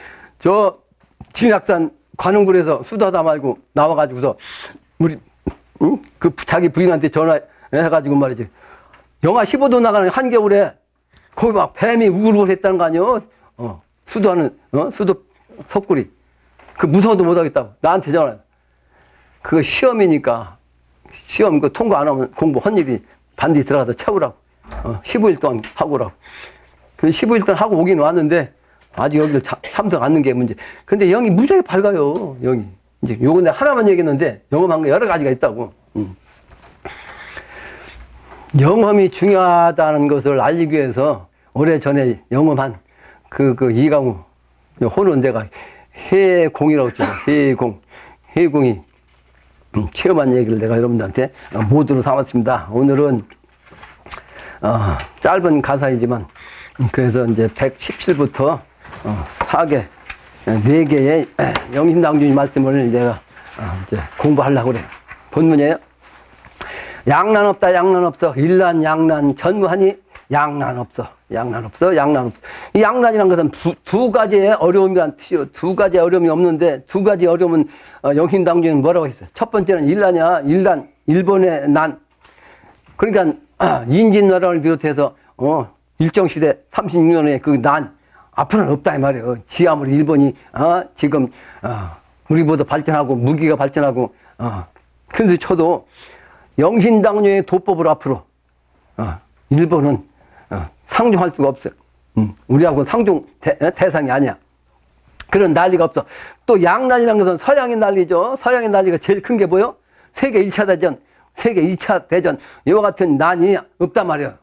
진약산 관음굴에서 수다다 말고 나와가지고서, 우리, 그 자기 부인한테 전화해가지고 말이지. 영하 15도 나가는 한겨울에 거기 막 뱀이 우글우글 했다는 거 아니요? 수도하는, 수도 석굴이. 그 무서워도 못하겠다고. 나한테 전화해. 그거 시험이니까, 시험 그 통과 안 하면 공부 한 일이 반드시 들어가서 채우라고. 15일 동안 하고 오라고. 그 15일 동안 하고 오긴 왔는데, 아직 여기를 참석 않는 게 문제. 근데 영이 무지하게 밝아요, 영이. 이제 요거 내가 하나만 얘기했는데, 영험한 게 여러 가지가 있다고. 영험이 중요하다는 것을 알리기 위해서 오래전에 영험한 이강우 호는 내가 해공이라고 했잖아. 해공이 체험한 얘기를 내가 여러분들한테 모두로 삼았습니다. 오늘은 짧은 가사이지만 그래서 이제 117부터 4개의 영신당주의 말씀을 내가 이제 공부하려고 그래요. 본문이에요. 양난 없다, 양난 없어. 일난, 양난, 전무하니 양난 없어. 양난 없어, 양난 없어. 이 양난이라는 것은 두 가지의 어려움이란 뜻이요. 두 가지의 어려움이 없는데, 두 가지 어려움은, 영신당주는 뭐라고 했어요? 첫 번째는 일난이야. 일난, 일본의 난. 그러니까, 인진나라를 비롯해서, 일정시대 36년의 그 난, 앞으로는 없다, 이 말이에요. 아무리 일본이, 지금, 우리보다 발전하고, 무기가 발전하고, 큰소리 쳐도, 영신당뇨의 도법으로 앞으로 일본은 상종할 수가 없어요. 우리하고는 상종 대상이 아니야. 그런 난리가 없어. 또 양난이라는 것은 서양의 난리죠. 서양의 난리가 제일 큰 게 뭐요? 세계 1차 대전, 세계 2차 대전 이와 같은 난이 없단 말이에요.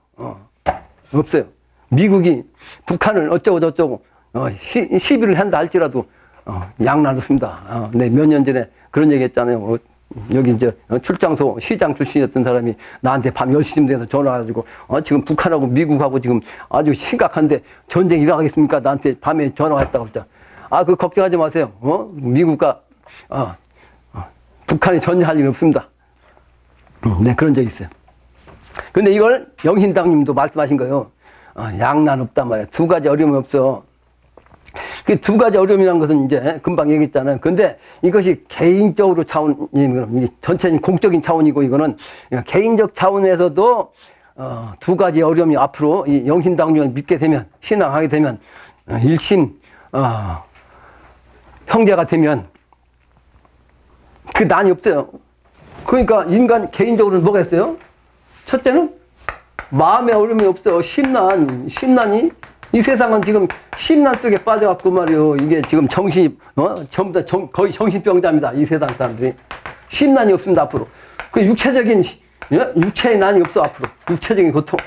없어요. 미국이 북한을 어쩌고 저쩌고 시비를 한다 할지라도 양난 없습니다. 네, 몇 년 전에 그런 얘기 했잖아요. 여기 이제 출장소 시장 출신이었던 사람이 나한테 밤 10시쯤 돼서 전화와가지고 지금 북한하고 미국하고 지금 아주 심각한데 전쟁이 일어나겠습니까? 나한테 밤에 전화가 왔다고 했잖아. 그 걱정하지 마세요. 미국과 북한이 전쟁할 일 없습니다. 네, 그런 적이 있어요. 근데 이걸 영신당님도 말씀하신 거예요. 양난 없단 말이야. 두 가지 어려움이 없어. 그 두 가지 어려움이라는 것은 이제 금방 얘기했잖아요. 근데 이것이 개인적으로 차원이, 전체적인 공적인 차원이고, 이거는 개인적 차원에서도, 두 가지 어려움이 앞으로 이 영신당주를 믿게 되면, 신앙하게 되면, 일심, 형제가 되면, 그 난이 없어요. 그러니까 인간 개인적으로는 뭐가 있어요? 첫째는 마음의 어려움이 없어. 심난이 이 세상은 지금 심난 속에 빠져갖고 말이요. 이게 지금 정신이, 전부 다 거의 정신병자입니다. 이 세상 사람들이. 심난이 없습니다, 앞으로. 그 육체적인, 육체의 난이 없어, 앞으로. 육체적인 고통.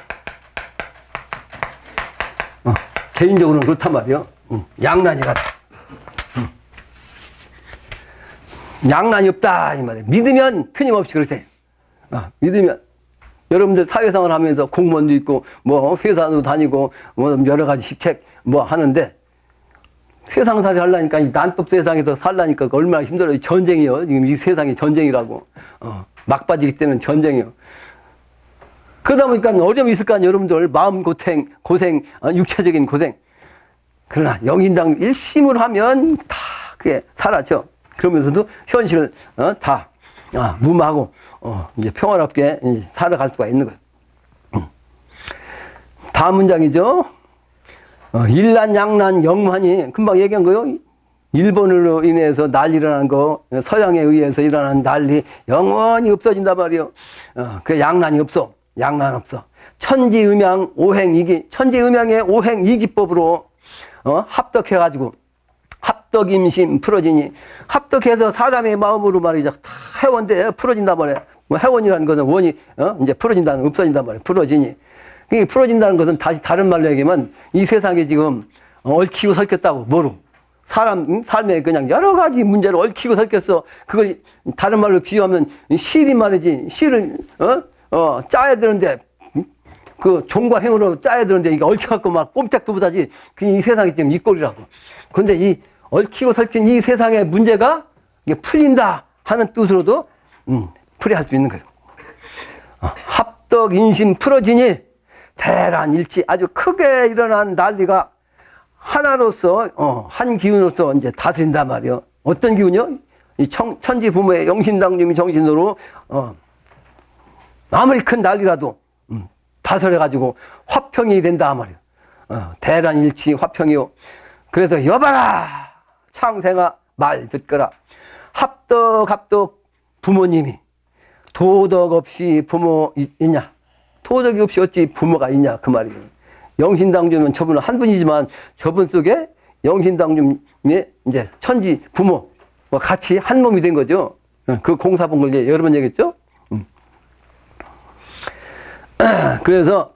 개인적으로는 그렇단 말이에요. 양난이라. 양난이 없다, 이 말이에요. 믿으면 틀림없이 그러세요. 믿으면. 여러분들 사회생활 하면서 공무원도 있고, 회사도 다니고, 여러 가지 직책, 하는데, 세상살이 하려니까, 이 난법 세상에서 살라니까 얼마나 힘들어요. 전쟁이요. 지금 이 세상이 전쟁이라고. 막바질 때는 전쟁이요. 그러다 보니까 어려움이 있을 거 아니에요, 여러분들. 마음 고생, 육체적인 고생. 그러나 영신당 일심으로 하면 다 그게 사라져. 그러면서도 현실을 다 무마하고 이제 평화롭게 살아갈 수가 있는 거예요. 다음 문장이죠. 일난, 양난, 영환이 금방 얘기한 거요. 일본으로 인해서 난리 일어난 거, 서양에 의해서 일어난 난리 영원히 없어진단 말이에요. 그 양난이 없어. 양난 없어. 천지음양 오행이기, 천지음양의 오행이기법으로 합덕해가지고 합덕임심 풀어지니, 합덕해서 사람의 마음으로 말이죠. 다 해원돼 풀어진단 말이에요. 뭐 해원이라는 것은 원이 이제 풀어진다는, 없어진단 말이에요. 풀어지니. 이게 풀어진다는 것은 다시 다른 말로 얘기하면 이 세상에 지금 얽히고 설켰다고. 뭐로? 삶에 그냥 여러 가지 문제를 얽히고 설켰어. 그걸 다른 말로 비유하면 실이 말이지. 실을 짜야 되는데, 그 종과 행으로 짜야 되는데 이게 얽혀갖고 막 꼼짝도 못하지. 이 세상이 지금 이 꼴이라고. 근데 이 얽히고 설킨 이 세상의 문제가 이게 풀린다 하는 뜻으로도 풀이할 수 있는 거예요. 합덕 인심 풀어지니 대란 일치, 아주 크게 일어난 난리가 하나로서 한 기운으로서 이제 다스린단 말이에요. 어떤 기운이요? 이 천지 부모의 영신당님이 정신으로 아무리 큰 난리라도 다스려가지고 화평이 된다 말이에요. 대란 일치 화평이요. 그래서 여봐라 창생아 말 듣거라. 합덕 부모님이 도덕 없이 부모 있냐? 도덕이 없이 어찌 부모가 있냐 그 말이에요. 영신당주면 저분은 한 분이지만 저분 속에 영신당주의 이제 천지 부모와 같이 한 몸이 된 거죠. 그 공사본 걸 여러 번 얘기했죠. 그래서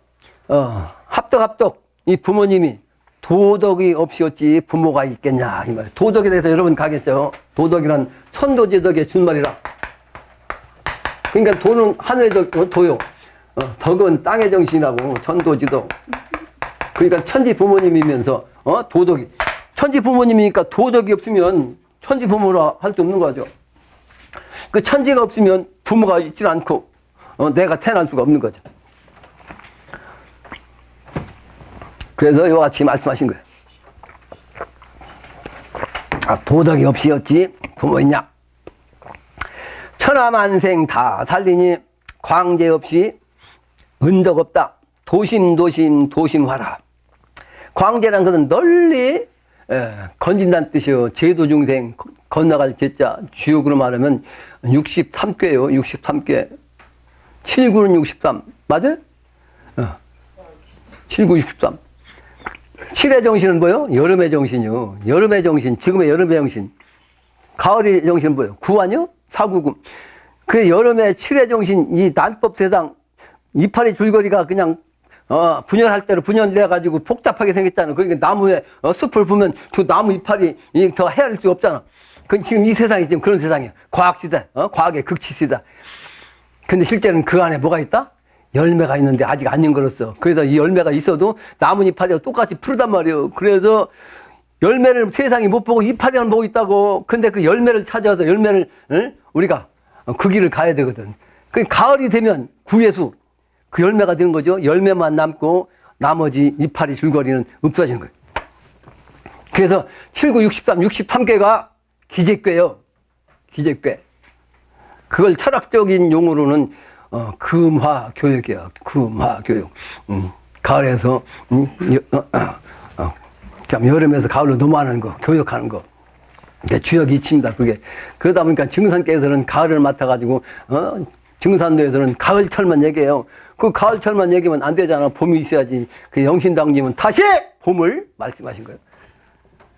합덕 이 부모님이 도덕이 없이 어찌 부모가 있겠냐 이 말이에요. 도덕에 대해서 여러 번 가겠죠. 도덕이란 천도지덕의 준말이라. 그러니까 도는 하늘의 도요. 덕은 땅의 정신이라고. 천도지덕. 그러니까 천지 부모님이면서 도덕이, 천지 부모님이니까 도덕이 없으면 천지 부모라 할 수 없는 거죠. 그 천지가 없으면 부모가 있지 않고 내가 태어날 수가 없는 거죠. 그래서 이와 같이 말씀하신 거예요. 도덕이 없이 어찌 부모 있냐? 천하만생 다 살리니 광재 없이 은덕 없다. 도심화라. 광재라는 것은 널리 건진다는 뜻이요. 제도중생 건너갈 제자, 주역으로 말하면 63꾀요. 63꾀. 7구는 63. 맞아요? 7구 63. 7의 정신은 뭐요? 여름의 정신이요. 여름의 정신, 지금의 여름의 정신. 가을의 정신은 뭐요? 9 아니요? 499. 그 여름의 7의 정신, 이 난법 세상, 이파리 줄거리가 그냥 분열할 대로 분열돼가지고 복잡하게 생겼잖아. 그러니까 나무에 숲을 보면 저 나무 이파리 더 헤아릴 수가 없잖아. 그 지금 이 세상이 지금 그런 세상이야. 과학시대, 과학의 극치시다. 근데 실제는 그 안에 뭐가 있다? 열매가 있는데 아직 안 연결했어. 그래서 이 열매가 있어도 나무 이파리와 똑같이 푸르단 말이에요. 그래서 열매를 세상이 못 보고 이파리만 보고 있다고. 근데 그 열매를 찾아서 열매를 우리가 그 길을 가야 되거든. 그 가을이 되면 구예수 그 열매가 되는 거죠. 열매만 남고 나머지 이파리 줄거리는 없어지는 거예요. 그래서 7구 63꾀가 기재꾀요. 기재꾀. 그걸 철학적인 용어로는 금화교육이야. 금화교육. 가을에서 참 여름에서 가을로 넘어가는 거, 교육하는 거. 주역이 이치입니다. 그게. 그러다 보니까 증산께서는 가을을 맡아가지고 증산도에서는 가을철만 얘기해요. 그 가을철만 얘기하면 안 되잖아. 봄이 있어야지. 그 영신당님은 다시 봄을 말씀하신 거예요.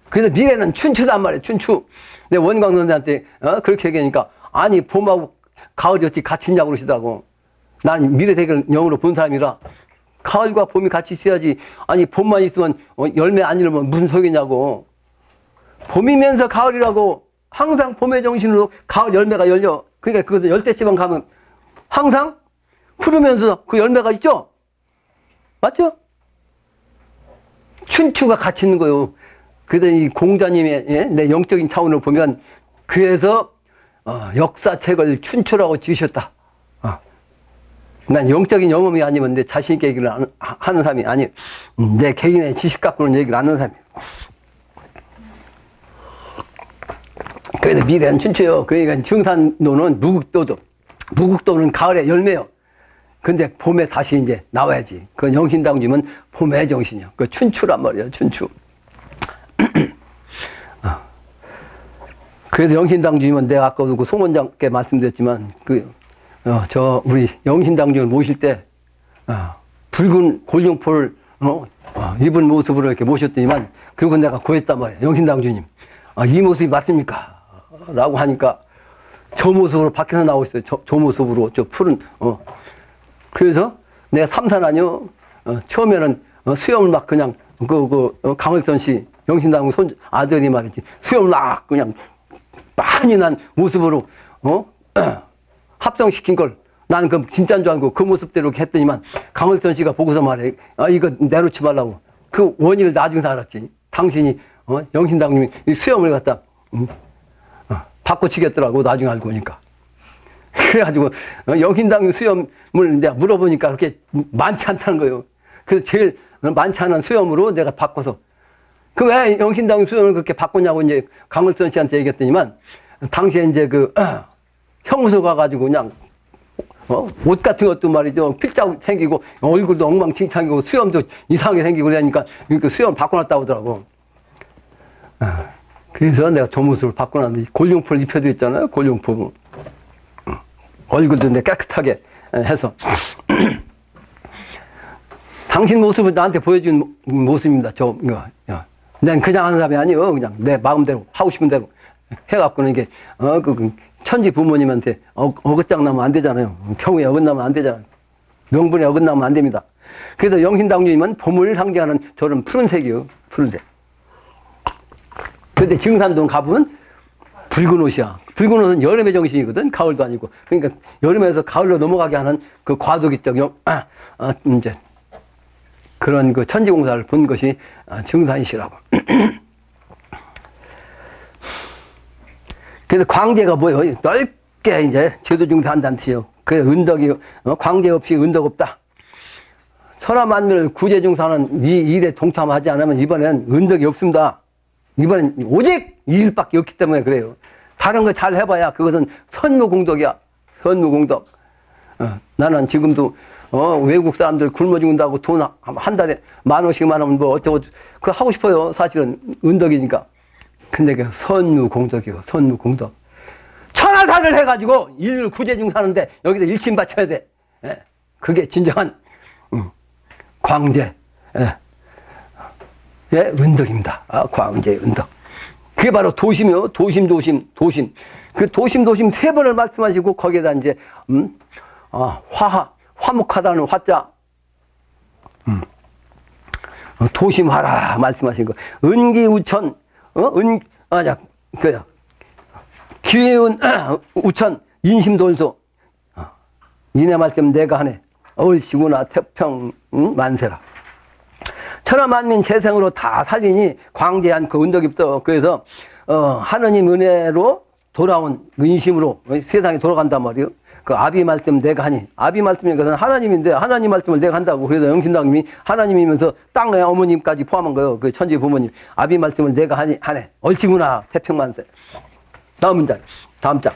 그래서 미래는 춘추단 말이에요. 춘추. 근데 원광 선생한테 그렇게 얘기하니까 아니 봄하고 가을이 어찌 같이 있냐고 그러시더라고. 난 미래세계를 영으로 본 사람이라 가을과 봄이 같이 있어야지. 아니 봄만 있으면 열매 안 이르면 무슨 소용이냐고. 봄이면서 가을이라고. 항상 봄의 정신으로 가을 열매가 열려. 그러니까 그것을 열대지방 가면 항상 푸르면서 그 열매가 있죠? 맞죠? 춘추가 같이 있는 거예요. 그래서 이 공자님의 내 영적인 차원으로 보면 그래서 역사책을 춘추라고 지으셨다. 난 영적인 영험이 아니면 내 자신있게 얘기를 하는 사람이 아니, 내 개인의 지식 갖고는 얘기를 안 하는 사람이에요. 그래서 미래는 춘추요. 그러니까 증산도는 무국도는 가을에 열매요. 근데 봄에 다시 이제 나와야지. 그 영신당주면 봄의 정신이요. 그 춘추란 말이에요, 춘추. 그래서 영신당주면 내가 아까도 그 송원장께 말씀드렸지만, 우리 영신당주를 모실 때, 붉은 골룡포를, 입은 모습으로 이렇게 모셨더니만, 그리고 내가 고했단 말이에요. 영신당주님. 이 모습이 맞습니까? 라고 하니까, 저 모습으로 밖에서 나오고 있어요. 저 모습으로, 저 푸른, 그래서 내가 삼산하뇨, 처음에는 수염을 막 그냥, 강을선 씨, 영신당 아들이 말이지, 수염을 막 그냥, 많이 난 모습으로, 합성시킨 걸, 나는 그 진짜인 줄 알고 그 모습대로 이렇게 했더니만, 강을선 씨가 보고서 말해, 이거 내놓지 말라고. 그 원인을 나중에 알았지. 당신이, 영신당님이 이 수염을 갖다, 바꿔치겠더라고, 나중에 알고 보니까. 그래가지고, 영신당 수염을 내가 물어보니까 그렇게 많지 않다는 거예요. 그래서 제일 많지 않은 수염으로 내가 바꿔서. 그 왜 영신당 수염을 그렇게 바꿨냐고 이제 강을선 씨한테 얘기했더니만, 당시에 이제 형무소 가가지고 그냥, 옷 같은 것도 말이죠. 필자국 생기고, 얼굴도 엉망진창이고, 수염도 이상하게 생기고 그러니까, 수염을 바꿔놨다고 하더라고. 그래서 내가 저 모습을 바꿔놨는데, 골룡포를 입혀드렸잖아요, 골룡포. 얼굴도 내가 깨끗하게 해서. 당신 모습을 나한테 보여준 모습입니다. 난 그냥 하는 사람이 아니에요. 그냥 내 마음대로, 하고 싶은 대로 해갖고는 이게, 천지 부모님한테 어긋장나면 안 되잖아요. 경우에 어긋나면 안 되잖아요. 명분에 어긋나면 안 됩니다. 그래서 영신당주님은 봄을 상징하는 저런 푸른색이요. 푸른색. 근데 증산동 가보면 붉은 옷이야. 붉은 옷은 여름의 정신이거든. 가을도 아니고. 그러니까 여름에서 가을로 넘어가게 하는 그 과도기적 이제 그런 그 천지공사를 본 것이 증산이시라고. 그래서 광제가 뭐예요? 넓게 이제 제도중사한다는 뜻이요. 그래서 은덕이, 광제 없이 은덕 없다. 천하만물 구제중사는 이 일에 동참하지 않으면 이번엔 은덕이 없습니다. 이번엔 오직 이 일밖에 없기 때문에 그래요. 다른 거 잘 해봐야 그것은 선무공덕이야. 선무공덕. 나는 지금도 외국 사람들 굶어 죽는다고 돈 한 달에 10,000원씩만 하면 뭐 어쩌고 그거 하고 싶어요. 사실은 은덕이니까. 근데 그 선무공덕이요. 선무공덕. 천하사를 해가지고 인류 구제중 사는데 여기서 일침 바쳐야 돼. 예. 그게 진정한 광제 예, 은덕입니다. 광제 은덕. 그게 바로 도심이요. 도심. 그 도심 세 번을 말씀하시고 거기에다 이제 화목하다는 화자 도심하라 말씀하신 거. 은기우천 기회운 우천 인심돌소 이내 말씀 내가 하네. 얼씨구나 태평 만세라. 천하만민 재생으로 다 살리니 광대한 그 은덕이 없어. 그래서 하느님 은혜로 돌아온 그 인심으로 세상에 돌아간단 말이에요. 그 아비 말씀 내가 하니. 아비 말씀이 것은 하나님인데 하나님 말씀을 내가 한다고. 그래서 영신당님이 하나님이면서 땅의 어머님까지 포함한 거예요. 그 천지 부모님. 아비 말씀을 내가 하네. 얼씨구나 태평만세. 다음 문장. 다음 장.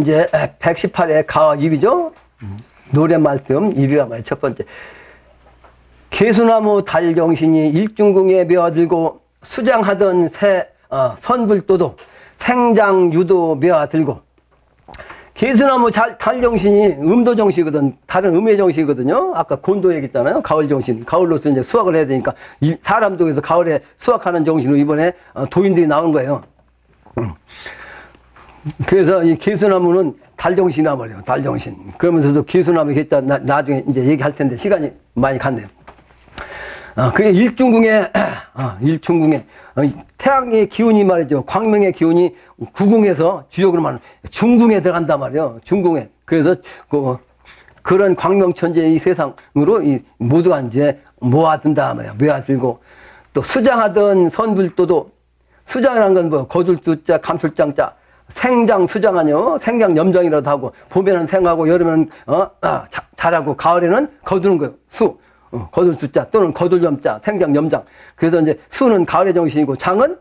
이제 118회 가을 1이죠. 노래 말씀 1이란 말이에요. 첫 번째. 개수나무 달정신이 일중궁에 메어들고 수장하던 선불도도 생장유도 메어들고. 개수나무 달정신이 음도정신이거든. 다른 음의 정신이거든요. 아까 곤도 얘기했잖아요. 가을정신. 가을로서 이제 수확을 해야 되니까 사람도 그래서 가을에 수확하는 정신으로 이번에 도인들이 나온 거예요. 그래서 이 개수나무는 달정신이나 말이에요. 달정신. 그러면서도 개수나무 얘기했다 나중에 이제 얘기할 텐데 시간이 많이 갔네요. 그게 일중궁에 태양의 기운이 말이죠. 광명의 기운이 구궁에서 주역으로 말하는 중궁에 들어간단 말이에요. 중궁에. 그래서 그런 광명천재의 이 세상으로 이 모두가 이제 모아든다 말이야. 모아들고 또 수장하던 선불도도 수장이라는 건 뭐 거둘 수자 감술장자 생장 수장하뇨. 생장 염장이라도 하고, 봄에는 생하고, 여름에는, 자라고, 가을에는 거두는 거예요. 거둘 수자, 또는 거둘 염자, 생장 염장. 그래서 이제 수는 가을의 정신이고, 장은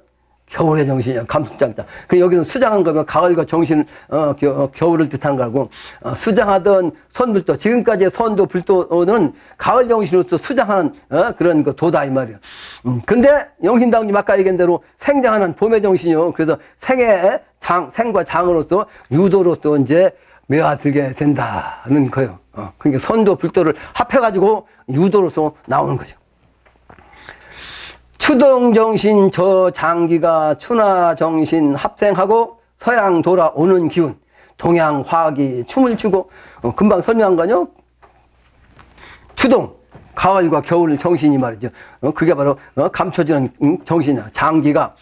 겨울의 정신이야. 감수장자. 그 여기서 수장한 거면 가을과 정신, 겨울을 뜻하는 거고, 수장하던 선불도, 지금까지의 선도 불도는 가을 정신으로서 수장하는, 그런 그 도다, 이 말이야. 근데 영신당님 아까 얘기한 대로 생장하는 봄의 정신이요. 그래서 생과 장으로서 유도로서 이제 매화들게 된다는 거예요. 그러니까 선도 불도를 합해가지고 유도로서 나오는 거죠. 추동정신 저장기가 춘화정신 합생하고 서양 돌아오는 기운, 동양화학이 춤을 추고, 금방 설명한 거요. 추동, 가을과 겨울 정신이 말이죠. 그게 바로 감춰지는 정신이야. 장기가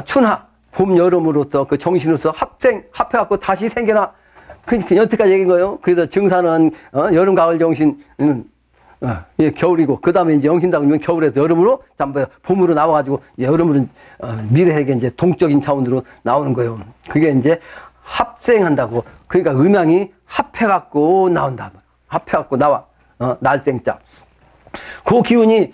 춘화, 봄, 여름으로서 그 정신으로서 합해갖고 다시 생겨나. 그 여태까지 얘기한 거예요. 그래서 증사는 여름, 가을 정신은 예, 겨울이고, 그 다음에 이제 영신당이면 겨울에서 여름으로, 봄으로 나와가지고, 여름으로, 미래에게 이제 동적인 차원으로 나오는 거예요. 그게 이제 합생한다고. 그러니까 음양이 합해갖고 나온다. 합해갖고 나와. 날땡자. 그 기운이,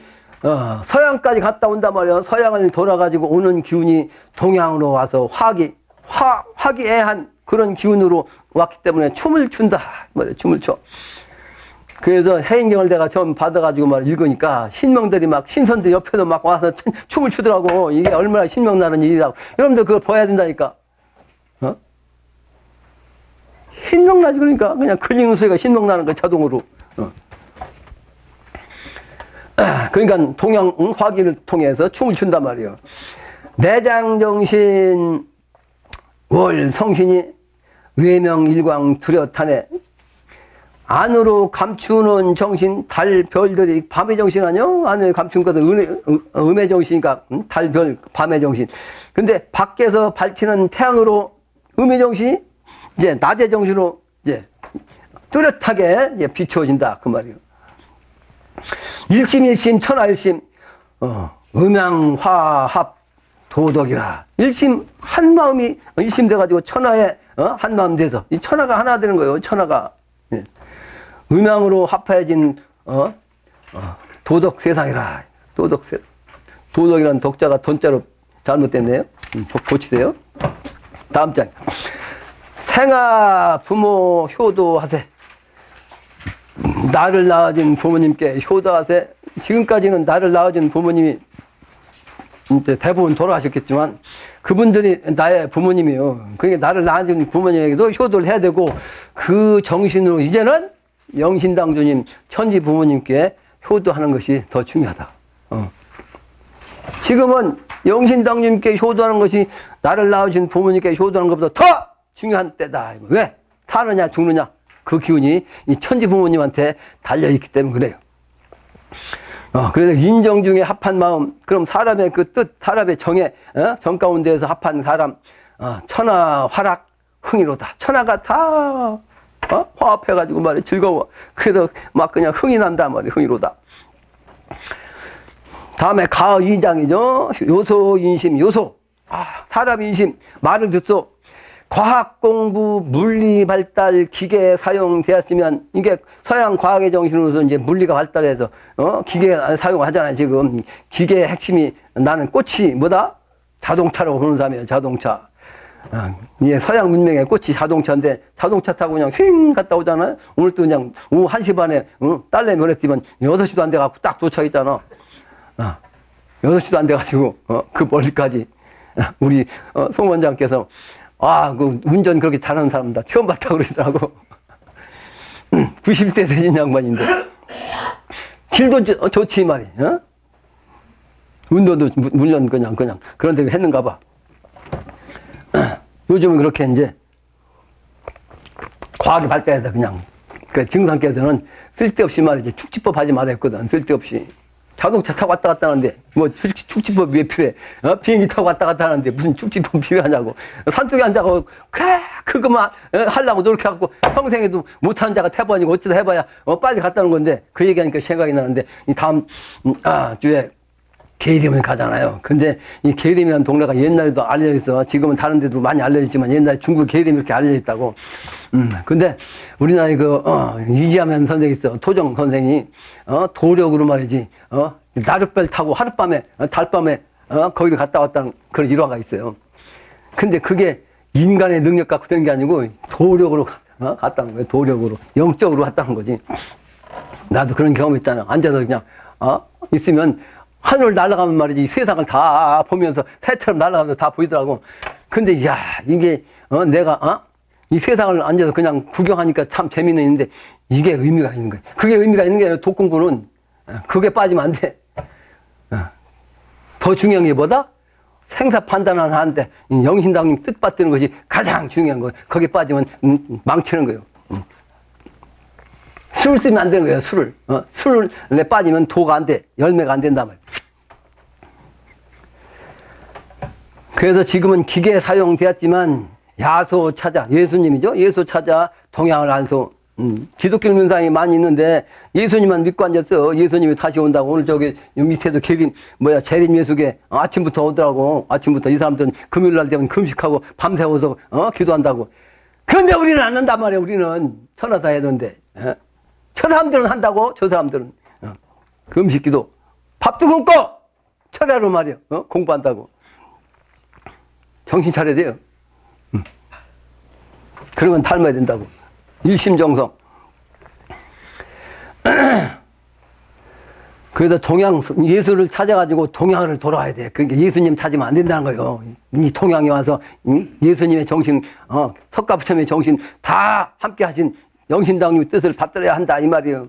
서양까지 갔다 온단 말이야. 서양을 돌아가지고 오는 기운이 동양으로 와서 화기애애한 그런 기운으로 왔기 때문에 춤을 춘다. 춤을 춰. 그래서 해인경을 내가 처음 받아가지고 막 읽으니까 신명들이 막 신선들 옆에서 막 와서 춤을 추더라고. 이게 얼마나 신명나는 일이라고. 여러분들 그걸 봐야 된다니까. 신명나지 그러니까. 그냥 걸리는 소리가 신명나는 거야, 자동으로. 그러니까 동양 화기를 통해서 춤을 춘단 말이에요. 내장정신 월 성신이 외명일광 두렷하네. 안으로 감추는 정신, 달, 별들이 밤의 정신 아니요? 안에 감춘 것은 음의 정신이니까 달, 별, 밤의 정신. 근데 밖에서 밝히는 태양으로 음의 정신이 이제 낮의 정신으로 이제 뚜렷하게 이제 비추어진다. 그 말이에요. 일심일심 천하일심, 음양화합 도덕이라. 일심, 한 마음이 일심돼가지고 천하에, 한 마음 돼서. 이 천하가 하나 되는 거예요. 천하가. 예. 음양으로 합해진 도덕 세상이라. 도덕 세상. 도덕이라는 독자가 돈자로 잘못됐네요. 고치세요. 다음 장. 생아 부모 효도하세. 나를 낳아준 부모님께 효도하세. 지금까지는 나를 낳아준 부모님이 이제 대부분 돌아가셨겠지만 그분들이 나의 부모님이에요. 그러니까 나를 낳아준 부모님에게도 효도를 해야 되고 그 정신으로 이제는 영신당주님, 천지 부모님께 효도하는 것이 더 중요하다. 지금은 영신당주님께 효도하는 것이 나를 낳으신 부모님께 효도하는 것보다 더 중요한 때다. 왜? 타느냐 죽느냐 그 기운이 이 천지 부모님한테 달려있기 때문에 그래요. 그래서 인정 중에 합한 마음, 그럼 사람의 그 뜻, 사람의 정에, 정 가운데에서 합한 사람, 천하 화락 흥이로다. 천하가 다 화합해가지고 말이야 즐거워. 그래서 막 그냥 흥이 난다 말이야. 흥이로다. 다음에 가의 2장이죠. 요소 인심 요소. 사람 인심 말을 듣소. 과학 공부, 물리 발달, 기계 사용되었으면 이게 서양 과학의 정신으로서 이제 물리가 발달해서 기계 사용하잖아요. 지금 기계의 핵심이 나는 꽃이 뭐다? 자동차라고 보는 사람이에요. 자동차. 이게 서양 문명의 꽃이 자동차인데 자동차 타고 그냥 휙 갔다 오잖아요. 오늘 또 그냥 오후 1시 반에 딸내미 보냈지만 6시도 안 돼갖고 딱 도착했잖아. 6시도 안 돼가지고 그 멀리까지 우리 송 원장께서 그 운전 그렇게 잘하는 사람 다 처음 봤다고 그러더라고. 90대 되신 양반인데 길도 좋지 말이. 운동도 물론 그냥 그런 데 했는가 봐. 요즘은 그렇게 이제 과학이 발달해서 그냥 그 증상께서는 쓸데없이 말이지 축지법 하지 말았거든. 쓸데없이 자동차 타고 왔다 갔다 하는데 뭐 축지법 왜 필요해? 비행기 타고 왔다 갔다 하는데 무슨 축지법 필요하냐고. 산속에 앉아서 그거만 하려고 노력해갖고 평생에도 못하는 자가 태반이고 어쩌다 해봐야 빨리 갔다 오는 건데 그 얘기하니까 생각이 나는데 이 다음 주에 계림을 가잖아요. 근데 이 계림이라는 동네가 옛날에도 알려있어. 지금은 다른 데도 많이 알려있지만 옛날에 중국 계림이 이렇게 알려있다고. 근데 우리나라에 이지하면 선생이 있어. 토정 선생이, 도력으로 말이지, 나룻배를 타고 하룻밤에, 달밤에, 거기를 갔다 왔다는 그런 일화가 있어요. 근데 그게 인간의 능력 갖고 되는 게 아니고 도력으로 갔다는 거예요. 도력으로. 영적으로 갔다는 거지. 나도 그런 경험 있잖아. 앉아서 그냥, 있으면 하늘 날아가면 말이지, 이 세상을 다 보면서 새처럼 날아가면서 다 보이더라고. 근데, 야, 이게, 내가, 이 세상을 앉아서 그냥 구경하니까 참 재미는 있는데, 이게 의미가 있는 거야. 그게 의미가 있는 게 아니라 독공부는, 그게 빠지면 안 돼. 더 중요한 게 뭐다? 생사 판단을 하는데, 영신당님 뜻받드는 것이 가장 중요한 거예요. 거기 빠지면, 망치는 거예요. 술을 쓰면 안 되는 거예요, 술을. 술에 빠지면 도가 안 돼. 열매가 안 된단 말이에요. 그래서 지금은 기계 사용되었지만, 야소 찾아, 예수님이죠? 예수 찾아, 동양을 안소. 기독교 명상이 많이 있는데, 예수님만 믿고 앉았어. 예수님이 다시 온다고. 오늘 저기 밑에도 재림 예수계 아침부터 오더라고. 아침부터 이 사람들은 금요일날 되면 금식하고 밤새워서, 기도한다고. 그런데 우리는 안 한단 말이에요, 우리는. 천하사 해야 되는데. 저 사람들은 한다고, 저 사람들은. 금식 기도. 밥도 굶고, 철야로 말이에요. 공부한다고. 정신 차려야 돼요. 그러면 닮아야 된다고. 일심정성. 그래서 예수를 찾아가지고 동양을 돌아와야 돼. 그러니까 예수님 찾으면 안 된다는 거예요. 이 동양에 와서, 예수님의 정신, 석가부처님의 정신 다 함께 하신 영신당님의 뜻을 받들어야 한다, 이 말이에요.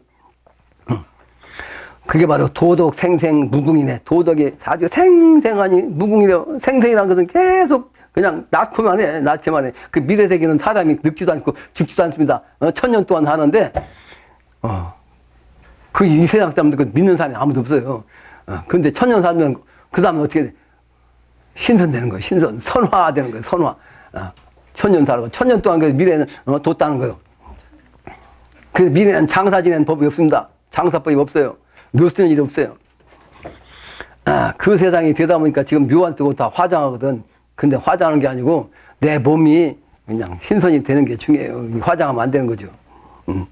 그게 바로 도덕 생생 무궁이네. 도덕이 아주 생생하니 무궁이래요. 생생이라는 것은 계속 그냥 낳기만 해. 낳기만 해. 그 미래세계는 사람이 늙지도 않고 죽지도 않습니다. 1000년 동안 사는데, 이 세상 사람들 그 믿는 사람이 아무도 없어요. 근데 1000년 살면 그 다음에 어떻게 돼? 신선되는 거예요. 선화되는 거예요. 선화. 1000년 살고 1000년 동안 그 미래는 뒀다는 거예요. 그 미래는 장사 지내는 법이 없습니다. 장사법이 없어요. 묘 쓰는 일이 없어요. 그 세상이 되다 보니까 지금 묘안 뜨고 다 화장하거든. 근데 화장하는 게 아니고 내 몸이 그냥 신선이 되는 게 중요해요. 화장하면 안 되는 거죠.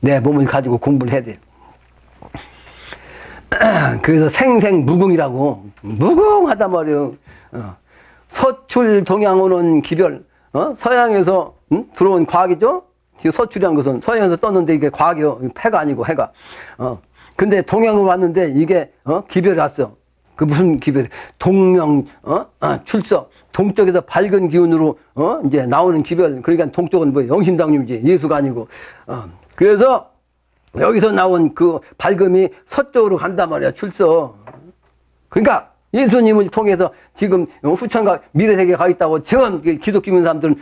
내 몸을 가지고 공부를 해야 돼요. 그래서 생생무궁이라고. 무궁하단 말이에요. 서출 동양오는 기별. 서양에서 들어온 과학이죠? 서출이란 것은 서양에서 떴는데 이게 과학이요. 해가 아니고 해가. 근데 동양으로 왔는데 이게 기별이 왔어. 그 무슨 기별? 동명 출서. 동쪽에서 밝은 기운으로 이제 나오는 기별. 그러니까 동쪽은 뭐 영신당님이지 예수가 아니고. 그래서 여기서 나온 그 밝음이 서쪽으로 간단 말이야. 출서. 그러니까 예수님을 통해서 지금 후천과 미래세계에 가 있다고 전 기독교 믿는 사람들은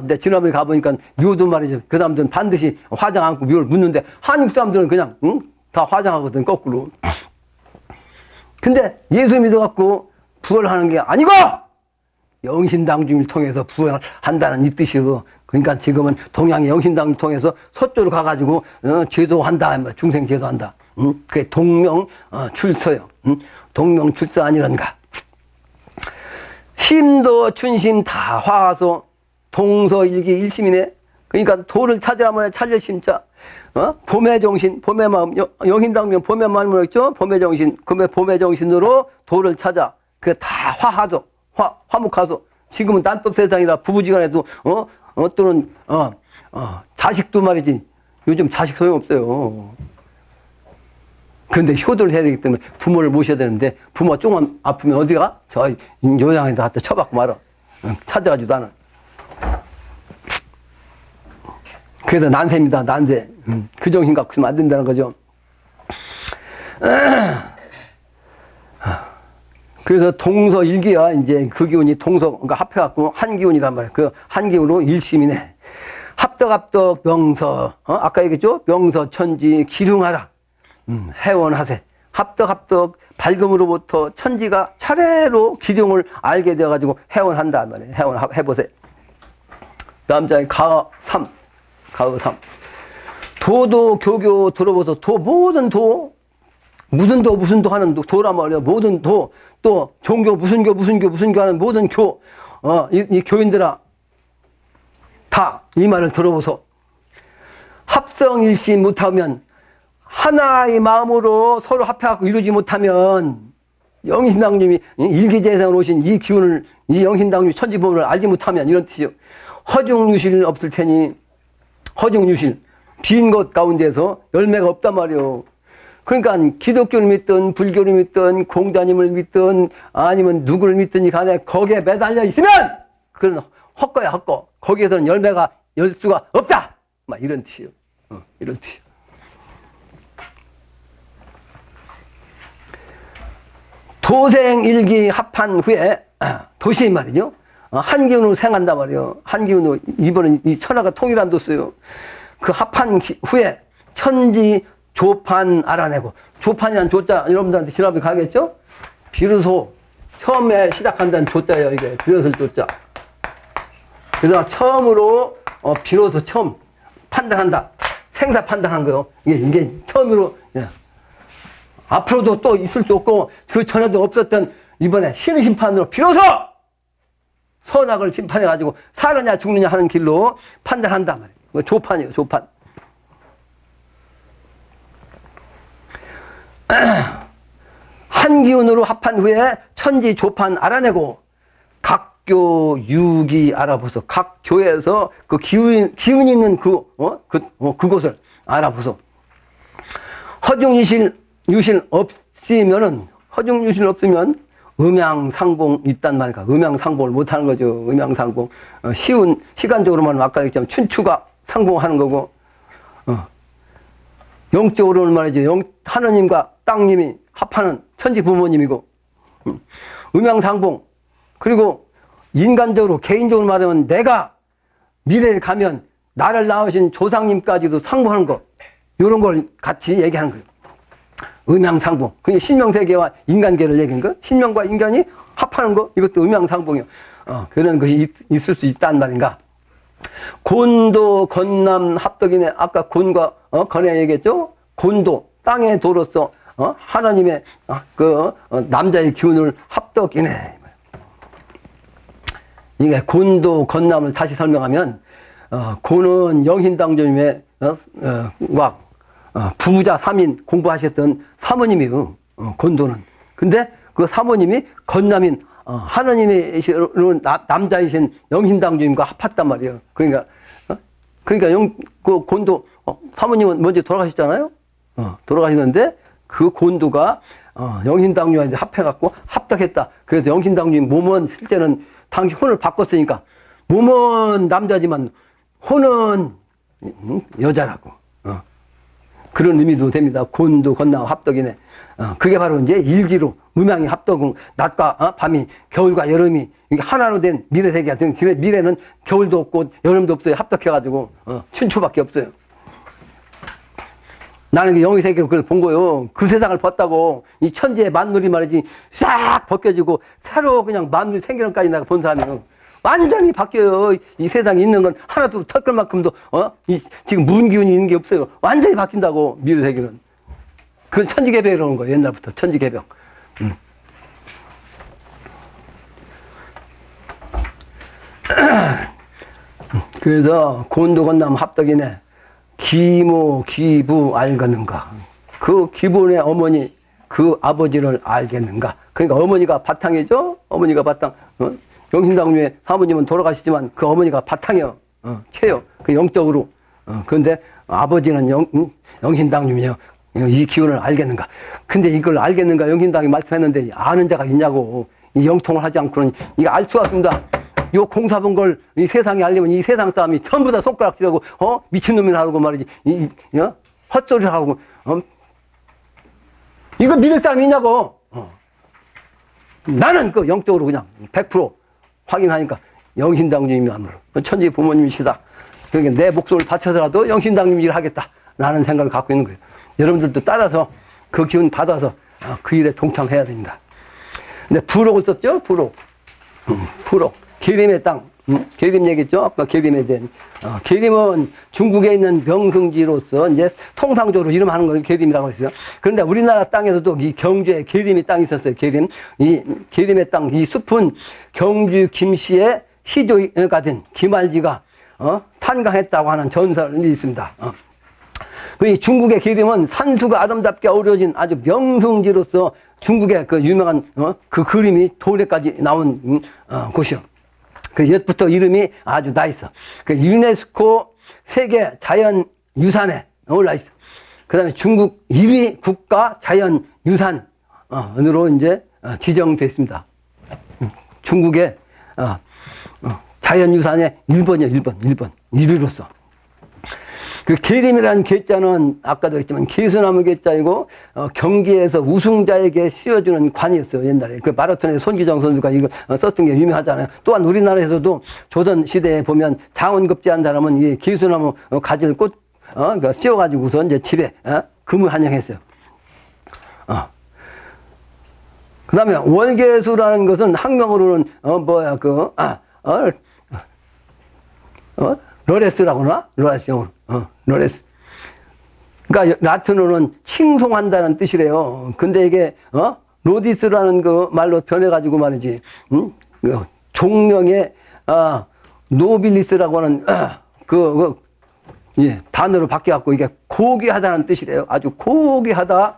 내 지난번에 가보니까 묘도 말이죠. 그 사람들은 반드시 화장 않고 묘를 묻는데 한국 사람들은 그냥 다 화장하거든, 거꾸로. 근데 예수 믿어갖고 부활하는 게 아니고 영신당중을 통해서 부활한다는 이 뜻이고. 그러니까 지금은 동양의 영신당을 통해서 서쪽으로 가가지고 제도한다, 중생 제도한다. 그게 동명 출서요. 동명 출서 아니란가. 심도 춘심 다 화서 동서일기 일심이네. 그러니까 도를 찾으라면 찾을 심자. 봄의 정신, 봄의 마음, 영신당면 봄의 마음으로 했죠? 봄의 정신, 봄의 정신으로 도를 찾아. 그게 다 화하죠. 화목하소. 지금은 난법 세상이라 부부지간에도, 또는, 자식도 말이지. 요즘 자식 소용없어요. 근데 효도를 해야 되기 때문에 부모를 모셔야 되는데, 부모가 조금 아프면 어디가? 저 요양에다 갖다 쳐박고 말아. 찾아가지도 않아. 그래서 난세입니다, 난세. 그 정신 갖고 있으면 안 된다는 거죠. 그래서 동서일기야, 이제 그 기운이 그러니까 합해갖고 한 기운이란 말이야. 그 한 기운으로 일심이네. 합덕합덕 명서, 아까 얘기했죠? 명서 천지 기륭하라. 해원하세. 합덕합덕 밝음으로부터 천지가 차례로 기륭을 알게 되어가지고 해원한다 말이에요. 해보세. 남자의 가삼. 도도 교교 들어보서 모든 도, 무슨 도 하는 도란 말이야. 모든 도, 또 종교 무슨 교 하는 모든 이 교인들아 다 이 말을 들어보소. 합성일시 못하면 하나의 마음으로 서로 합해갖고 이루지 못하면 영신당님이 일기재생을 오신 이 기운을 이 영신당님이 천지보물을 알지 못하면 이런 뜻이요. 허중유실 없을 테니 허중유실 빈 것 가운데서 열매가 없단 말이요. 그러니까 기독교를 믿든 불교를 믿든 공자님을 믿든 아니면 누구를 믿든지 간에 거기에 매달려 있으면 그건 헛거야 헛거. 거기에서는 열매가 열 수가 없다. 막 이런 뜻이요. 이런 뜻이요. 도생일기 합한 후에 도시 말이죠. 한 기운으로 생한단 말이요. 한 기운으로 이번엔 이 천하가 통일한 도수요. 그 합한 후에 천지 조판 알아내고 조판이란 조자 여러분들한테 지난번에 가겠죠? 비로소 처음에 시작한다는 조자예요. 이게 비로소 조자. 그래서 처음으로 비로소 처음 판단한다. 생사 판단한 거요. 이게 처음으로 앞으로도 또 있을 수 없고 그 전에도 없었던 이번에 신심판으로 비로소 선악을 심판해가지고 사느냐 죽느냐 하는 길로 판단한단 말이에요. 조판이에요. 조판. 한 기운으로 합한 후에 천지 조판 알아내고 각교 유기 알아보소. 각 교에서 그 기운 있는 그곳을 알아보소. 허중유실 없으면은 허중유실 없으면 음양상봉 있단 말이야. 음양상봉을 못 하는 거죠. 음양상봉. 쉬운 시간적으로만 아까 얘기했지만 춘추가 상봉하는 거고 영적으로는 말이죠. 하느님과 땅님이 합하는 천지 부모님이고 음양상봉. 그리고 인간적으로 개인적으로 말하면 내가 미래에 가면 나를 낳으신 조상님까지도 상봉하는 거 이런 걸 같이 얘기하는 거예요. 음양상봉. 그게 신명세계와 인간계를 얘기한 거. 신명과 인간이 합하는 거 이것도 음양상봉이요. 그런 것이 있을 수 있단 말인가. 곤도 건남 합덕이네. 아까 곤과 건에 얘기했죠. 곤도 땅의 도로서 하나님의 남자의 기운을 합덕이네. 이게 곤도 건남을 다시 설명하면 곤은 영신당조님의 부부자 3인 공부하셨던 사모님이요. 곤도는. 근데 그 사모님이 건남인 하나님의 남자이신 영신당주님과 합했단 말이에요. 그러니까 그 곤도 사모님은 먼저 돌아가셨잖아요. 돌아가시는데 그 곤도가 영신당주와 이제 합해갖고 합덕했다. 그래서 영신당주님 몸은 실제는 당시 혼을 바꿨으니까 몸은 남자지만 혼은 여자라고. 그런 의미도 됩니다. 곤도 건남 합덕이네. 그게 바로 이제 일기로 음양이 합덕은 낮과 밤이 겨울과 여름이 이게 하나로 된 미래 세계가 된 미래는 겨울도 없고 여름도 없어요. 합덕해가지고 춘추밖에 없어요. 나는 그 영의 세계로 그걸 본 거요. 그 세상을 봤다고 이 천지의 만물이 말이지 싹 벗겨지고 새로 그냥 만물이 생기는 까지 내가 본 사람이요. 완전히 바뀌어요. 이 세상에 있는 건 하나도 턱걸 만큼도 지금 문기운이 있는 게 없어요. 완전히 바뀐다고 미래 세계는. 그건 천지개벽이라는 거예요. 옛날부터 천지개벽. 그래서 곤도 건남 합덕이네. 기모 기부 알겠는가. 그 기본의 어머니 그 아버지를 알겠는가. 그러니까 어머니가 바탕이죠. 어머니가 바탕. 영신당류의 사모님은 돌아가시지만 그 어머니가 바탕이요. 최요. 그 영적으로. 그런데 아버지는 영신당류이요. 이 기운을 알겠는가. 근데 이걸 알겠는가 영신당이 말씀했는데 아는 자가 있냐고. 이 영통을 하지 않고는 이거 알 수가 없습니다. 요 공사 본 걸 이 세상에 알리면 이 세상 사람이 전부 다 손가락질하고 미친놈이라 하고 말이지. 헛소리를 하고 이거 믿을 사람이 있냐고. 나는 그 영적으로 그냥 100% 확인하니까 영신당님이 아무로 천지 부모님이시다. 그러니까 내 목숨을 바쳐서라도 영신당님 일을 하겠다. 라는 생각을 갖고 있는 거예요. 여러분들도 따라서 그 기운 받아서 그 일에 동참해야 됩니다. 근데 부록을 썼죠? 부록. 부록. 기림의 땅. 계림 얘기했죠? 아까 계림에 대한. 계림은 중국에 있는 명승지로서 이제 통상적으로 이름하는 걸 계림이라고 했어요. 그런데 우리나라 땅에서도 이 경주에 계림의 땅이 있었어요. 계림. 이 계림의 땅, 이 숲은 경주 김씨의 희조가 된 김알지가 탄강했다고 하는 전설이 있습니다. 그 중국의 계림은 산수가 아름답게 어우러진 아주 명승지로서 중국의 그 유명한 그 그림이 돌에까지 나온 곳이요. 그 옛부터 이름이 아주 나 있어. 그 유네스코 세계 자연유산에 올라 있어. 그다음에 중국 1위 국가 자연유산으로 이제 지정됐습니다. 중국의 자연유산의 1번이요, 1번. 1위로서. 그 계림이라는 계자는 아까도 했지만 개수나무 계자이고 경기에서 우승자에게 씌워주는 관이었어요. 옛날에 그 마라톤의 손기정 선수가 이거 썼던 게 유명하잖아요. 또한 우리나라에서도 조선 시대에 보면 장원급제한 사람은 이 개수나무 가지를 그러니까 씌워가지고서 이제 집에 금을 환영했어요. 그다음에 월계수라는 것은 학명으로는 러레스라고 하나? 러레스 영어로. 러레스. 그러니까 라틴어로는 칭송한다는 뜻이래요. 근데 이게 로디스라는 그 말로 변해가지고 말이지. 종명의 노빌리스라고 하는 단어로 바뀌어갖고 이게 고귀하다는 뜻이래요. 아주 고귀하다,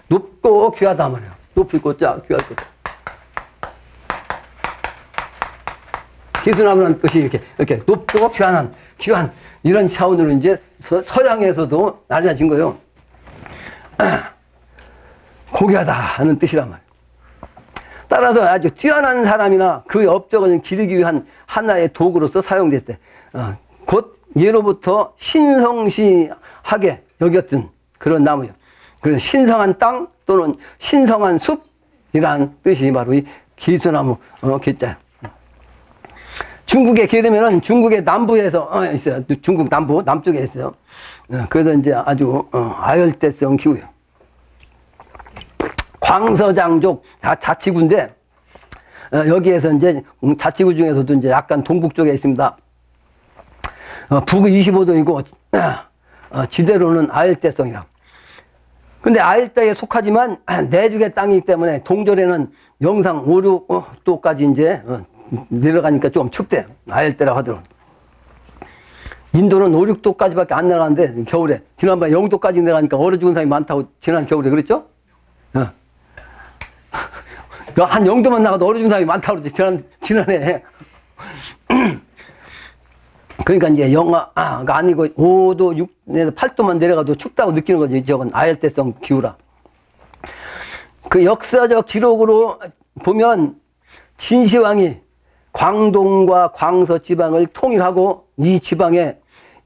높고 귀하다 말이에요. 높이 꽂자 귀할 것. 기수나무라는 뜻이 이렇게 높고 귀한 이런 차원으로 이제 서양에서도 알려진 거예요. 고귀하다 하는 뜻이란 말이에요. 따라서 아주 뛰어난 사람이나 그 업적을 기르기 위한 하나의 도구로서 사용됐대. 곧 예로부터 신성시하게 여겼던 그런 나무예요. 그래서 신성한 땅 또는 신성한 숲이란 뜻이 바로 이 기수나무 계자예요. 중국에 계르면은 중국의 남부에서 있어요. 중국 남쪽에 있어요. 그래서 이제 아주 아열대성 기후예요. 광서장족 자치구인데 여기에서 이제 자치구 중에서도 이제 약간 동북 쪽에 있습니다. 북은 25도이고 지대로는 아열대성이라고. 근데 아열대에 속하지만 내륙의 땅이기 때문에 동절에는 영상 5, 6도까지 이제 내려가니까 좀 춥대. 아열대라고 하더라고. 인도는 5, 6도까지밖에 안 내려가는데 겨울에 지난번에 0도까지 내려가니까 얼어 죽은 사람이 많다고 지난 겨울에 그랬죠? 한 0도만 나가도 얼어 죽은 사람이 많다고 그랬지 지난해. 그러니까 이제 영하가 아니고 5도, 6에서 8도만 내려가도 춥다고 느끼는 거지. 저건 아열대성 기후라. 그 역사적 기록으로 보면 진시황이 광동과 광서 지방을 통일하고 이 지방에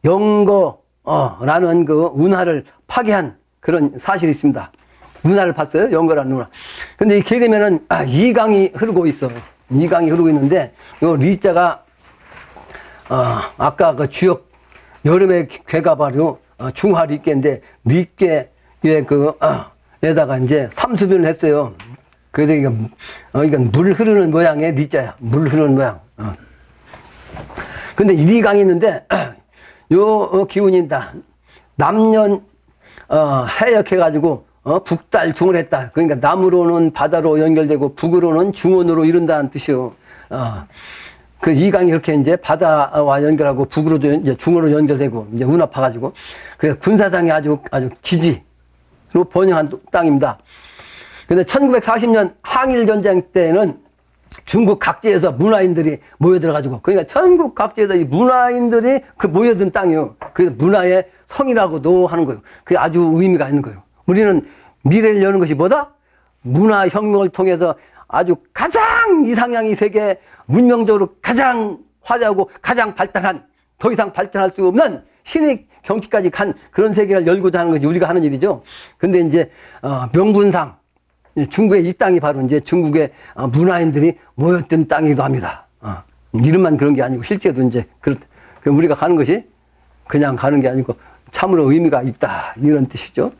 영거라는 그 운하를 파괴한 그런 사실이 있습니다. 운하를 봤어요? 영거라는 운하. 근데 이 계림에는 이강이 흐르고 있어. 이강이 흐르고 있는데 요 리자가 아까 그 주역 여름의 괴가바로 중화 리께인데 리께에 에다가 이제 삼수변을 했어요. 그래서 이건 물 흐르는 모양의 리자야. 물 흐르는 모양. 근데 리강이 있는데 요 기운이다. 남년 해역해가지고 북달 중을 했다. 그러니까 남으로는 바다로 연결되고 북으로는 중원으로 이룬다는 뜻이요. 그 이강이 이렇게 이제 바다와 연결하고 북으로도 이제 중으로 연결되고 이제 운합해가지고 그래서 군사상이 아주 기지로 번영한 땅입니다. 근데 1940년 항일전쟁 때는 중국 각지에서 문화인들이 모여들어가지고 그러니까 전국 각지에서 이 문화인들이 그 모여든 땅이요. 그래서 문화의 성이라고도 하는 거예요. 그게 아주 의미가 있는 거예요. 우리는 미래를 여는 것이 뭐다? 문화혁명을 통해서 아주 가장 이상향이 세계 문명적으로 가장 화려하고 가장 발달한 더 이상 발전할 수 없는 신의 경치까지 간 그런 세계를 열고자 하는 것이 우리가 하는 일이죠. 근데 이제 명분상 중국의 이 땅이 바로 이제 중국의 문화인들이 모였던 땅이기도 합니다. 이름만 그런 게 아니고 실제도 이제 우리가 가는 것이 그냥 가는 게 아니고 참으로 의미가 있다 이런 뜻이죠.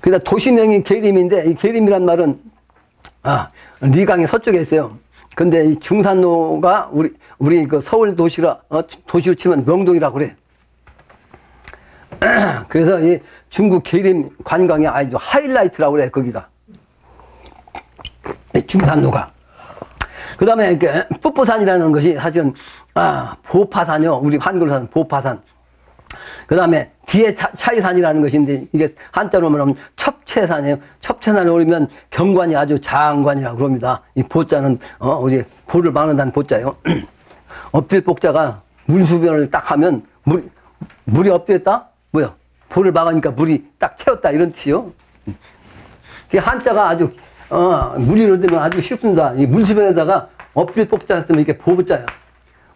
그러다 도시명이 계림인데 이 계림이란 말은 리강의 서쪽에 있어요. 근데 이 중산로가 우리 그 서울 도시로 치면 명동이라고 그래. 그래서 이 중국 계림 관광의 아주 하이라이트라고 그래, 거기가. 이 중산로가. 그 다음에 이렇게 풋보산이라는 것이 사실은, 보파산이요. 우리 한글로 하는 보파산. 그 다음에 뒤에 차이산이라는 것인데, 이게 한자로 말하면 첩채산이에요. 첩채산에 오르면 경관이 아주 장관이라고 그럽니다. 이 보자는, 우리 보를 막는다는 보자요. 엎드릴 복자가 물수변을 딱 하면, 물이 엎드렸다? 뭐야? 보를 막으니까 물이 딱 채웠다. 이런 뜻이요. 이 한자가 아주, 물이 흐르면 아주 쉽습니다. 이 물수변에다가 엎드릴 복자 했으면 이게 보자야.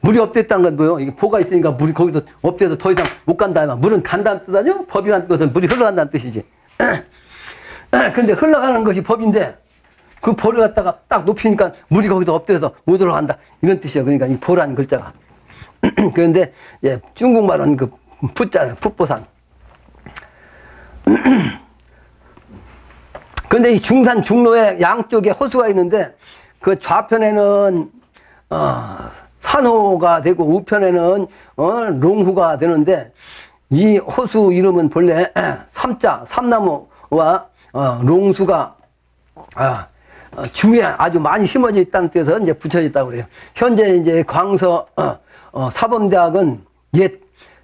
물이 엎드렸다는 건 뭐예요? 이게 보가 있으니까 물이 거기서 엎드려서 더 이상 못 간다. 물은 간다는 뜻 아니요? 법이라는 것은 물이 흘러간다는 뜻이지. 근데 흘러가는 것이 법인데 그 보를 갖다가 딱 높이니까 물이 거기서 엎드려서 못 올라간다. 이런 뜻이에요. 그러니까 이 보라는 글자가. 그런데 예, 중국말은 그 풋자는 풋보산. 근데 이 중산 중로에 양쪽에 호수가 있는데 그 좌편에는 산호가 되고 우편에는 롱후가 되는데 이 호수 이름은 본래 삼나무와 롱수가 주위에 아주 많이 심어져 있다는 뜻에서 이제 붙여졌다고 그래요. 현재 이제 광서 사범대학은 옛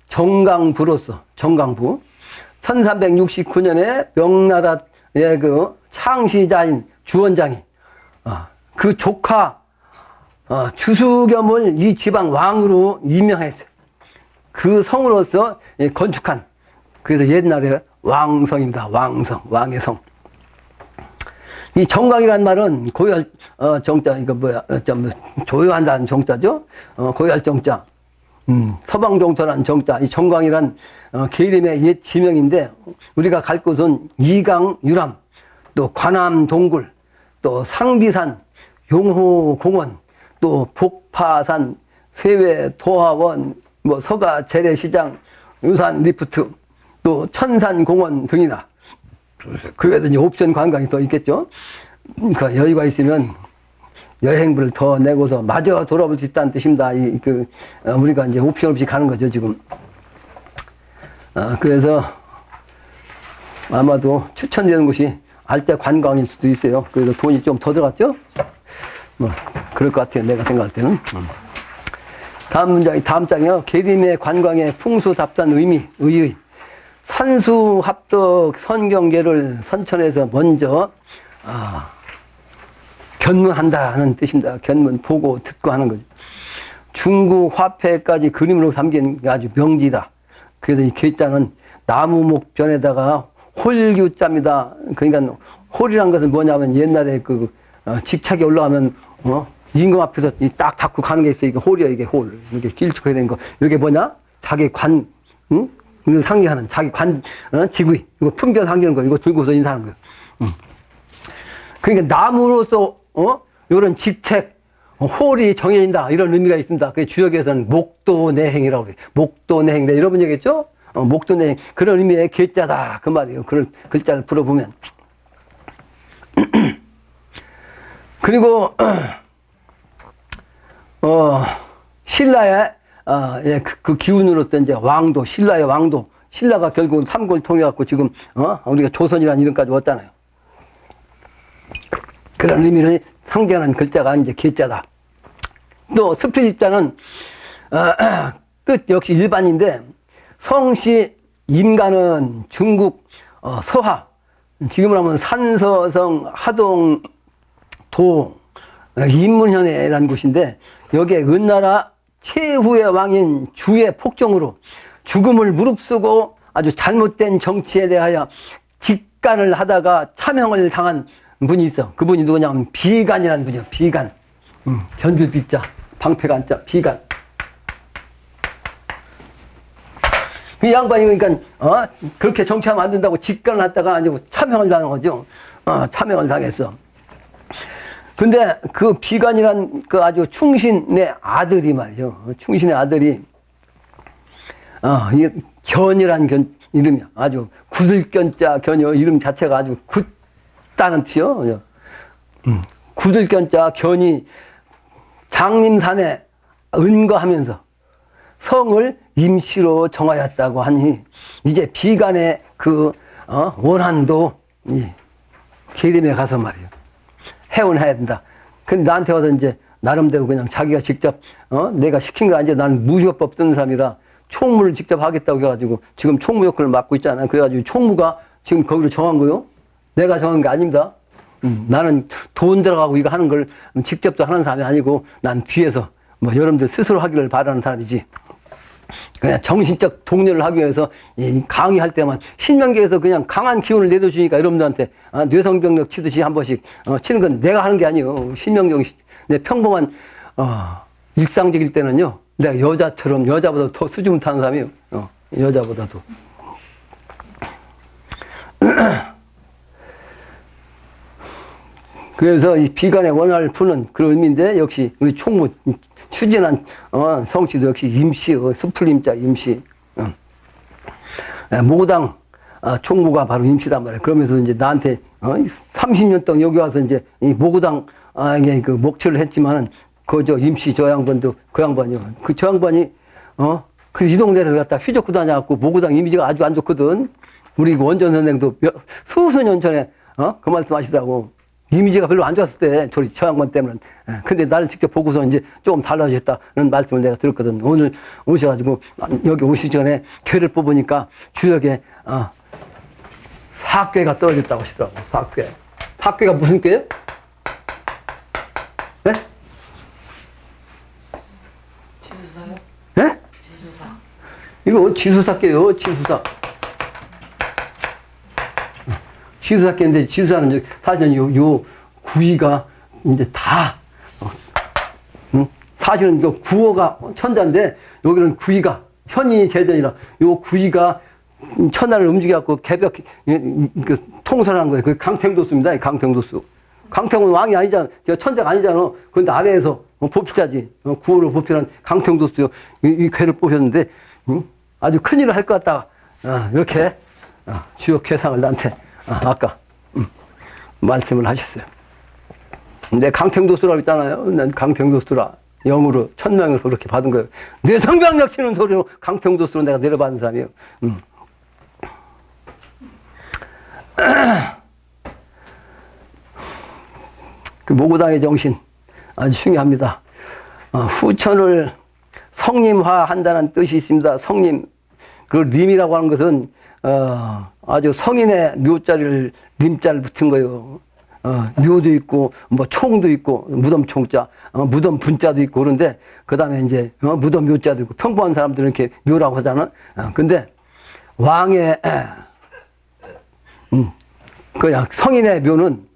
정강부로서 정강부 1369년에 명나라의 그 창시자인 주원장이 그 조카 주수겸을 이 지방 왕으로 임명했어요. 그 성으로서 건축한, 그래서 옛날에 왕성입니다. 왕성, 왕의 성. 이 정강이란 말은 고열 정자, 이거 뭐야, 조요한다는 정자죠. 고열 정자. 서방종토라는 정자. 이 정강이란 계림의 옛 지명인데 우리가 갈 곳은 이강 유람, 또 관암 동굴, 또 상비산, 용호공원, 또 복파산, 세외 도화원, 뭐 서가 재래시장, 유산 리프트, 또 천산공원 등이나 그 외에도 이제 옵션 관광이 더 있겠죠. 그러니까 여유가 있으면 여행비를 더 내고서 마저 돌아볼 수 있다는 뜻입니다. 우리가 이제 옵션 없이 가는 거죠, 지금. 그래서 아마도 추천되는 곳이 알짜 관광일 수도 있어요. 그래서 돈이 좀 더 들어갔죠? 뭐, 그럴 것 같아요. 내가 생각할 때는. 다음 장이요. 계림의 관광의 풍수답산 의의. 산수합덕 선경계를 선천해서 먼저, 견문한다는 뜻입니다. 견문, 보고, 듣고 하는 거죠. 중국 화폐까지 그림으로 삼긴 아주 명지다. 그래서 이 계자는 나무목변에다가 홀규자입니다. 그러니까 홀이란 것은 뭐냐면 옛날에 직차게 올라가면 임금 앞에서 딱 닫고 가는 게 있어요. 이게 홀이야, 이게 홀. 이게 길쭉하게 된 거. 이게 뭐냐? 자기 관, 을 상기하는 자기 관, 지구이. 이거 품견 상기하는 거. 이거 들고서 인사하는 거예요. 그러니까 나무로서 이런 직책, 홀이 정해진다. 이런 의미가 있습니다. 그 주역에서는 목도내행이라고 그래요. 목도내행. 네, 여러분 얘기했죠? 목도내행. 그런 의미의 계자다. 그 말이에요. 그런 글자를 풀어보면. 그리고, 신라의, 그 기운으로서 이제 왕도, 신라의 왕도. 신라가 결국은 삼국을 통해갖고 지금, 우리가 조선이라는 이름까지 왔잖아요. 그런 의미를 상징하는 글자가 이제 계자다. 또 스피릿자는 뜻 역시 일반인데 성씨 임가는 중국 서하, 지금으로 하면 산서성 하동 도 인문현에라는 곳인데 여기에 은나라 최후의 왕인 주의 폭정으로 죽음을 무릅쓰고 아주 잘못된 정치에 대하여 직간을 하다가 참형을 당한 분이 있어. 그분이 누구냐면 비간이라는 분이요. 비간. 견줄 비자, 방패간자, 비간. 이 양반이 그러니까 그렇게 정치하면 안 된다고 직간을 했다가 아니고 참형을 당한 거죠. 참형을 당했어. 근데 그 비간이란 그 아주 충신의 아들이 말이죠. 충신의 아들이 이게 견이란 이름이야. 아주 굳을견자 견이요. 이름 자체가 아주 굳다는 뜻이요. 굳을견자 견이 장림산에 은거하면서 성을 임시로 정하였다고 하니 이제 비간의 그 원한도 이 계림에 가서 말이에요. 해원해야 된다. 근데 나한테 와서 이제 나름대로 그냥 자기가 직접 내가 시킨 거 아니지. 나는 무효법 쓰는 사람이라 총무를 직접 하겠다고 해가지고 지금 총무 역할을 맡고 있잖아요. 그래가지고 총무가 지금 거기로 정한 거요. 내가 정한 게 아닙니다. 나는 돈 들어가고 이거 하는 걸 직접도 하는 사람이 아니고 난 뒤에서 뭐 여러분들 스스로 하기를 바라는 사람이지. 그냥 정신적 독려를 하기 위해서 이 강의할 때만 신명기에서 그냥 강한 기운을 내려주니까 여러분들한테 뇌성병력 치듯이 한 번씩 치는 건 내가 하는 게 아니에요. 신명정신. 근데 평범한 일상적일 때는요. 내가 여자처럼 여자보다 더 수줍음 타는 사람이에요. 여자보다도. 그래서 이 비간의 원한을 푸는 그런 의미인데 역시 우리 총무 추진한 성씨도 역시 임시, 수풀임자 임시. 모당 총무가 바로 임시단 말이에요. 그러면서 이제 나한테 30년 동안 여기 와서 이제 이 모구당 그 목표를 했지만은 그저 임시 저 양반도 그 양반이요. 그 저 양반이 그 이 동네를 갖다 휘젓고 다녀갖고 모구당 이미지가 아주 안 좋거든. 우리 그 원전 선생도 수년 전에 그 말씀 하시다고. 이미지가 별로 안 좋았을 때, 저 양반 때문에. 근데 나를 직접 보고서 이제 조금 달라졌다는 말씀을 내가 들었거든. 오늘 오셔가지고, 여기 오시기 전에 괴를 뽑으니까 주역에, 사괴가 떨어졌다고 하시더라고, 사괴. 사괴가 무슨 꾀예요? 네? 지수사요? 네? 지수사. 이거 지수사께요, 지수사. 지수사께인데, 지수사는 사실은 요 구이가 이제 다, 사실은 요 구어가 천자인데, 여기는 구이가, 현이 제전이라, 요 구이가 천하를 움직여갖고 개벽, 통솔하는 거예요. 그 강탱도수입니다, 강탱도수. 강탱은 왕이 아니잖아. 천자가 아니잖아. 그런데 아래에서 보필자지. 구호를 보필한 강탱도수요. 이 괴를 뽑혔는데, 아주 큰일을 할 것 같다. 이렇게, 주역 괴상을 나한테, 아까, 말씀을 하셨어요. 내 강탱도수라고 했잖아요. 난 강탱도수라. 영으로, 천명을 그렇게 받은 거예요. 내 성병력 치는 소리로 강탱도수로 내가 내려받은 사람이에요. 그 모구당의 정신 아주 중요합니다. 후천을 성림화한다는 뜻이 있습니다. 성림. 그 림이라고 하는 것은 아주 성인의 묘자를 림자를 붙은 거예요. 묘도 있고 뭐 총도 있고 무덤 총자, 무덤 분자도 있고 그런데 그 다음에 이제 무덤 묘자도 있고 평범한 사람들은 이렇게 묘라고 하잖아. 근데 왕의 그냥 성인의 묘는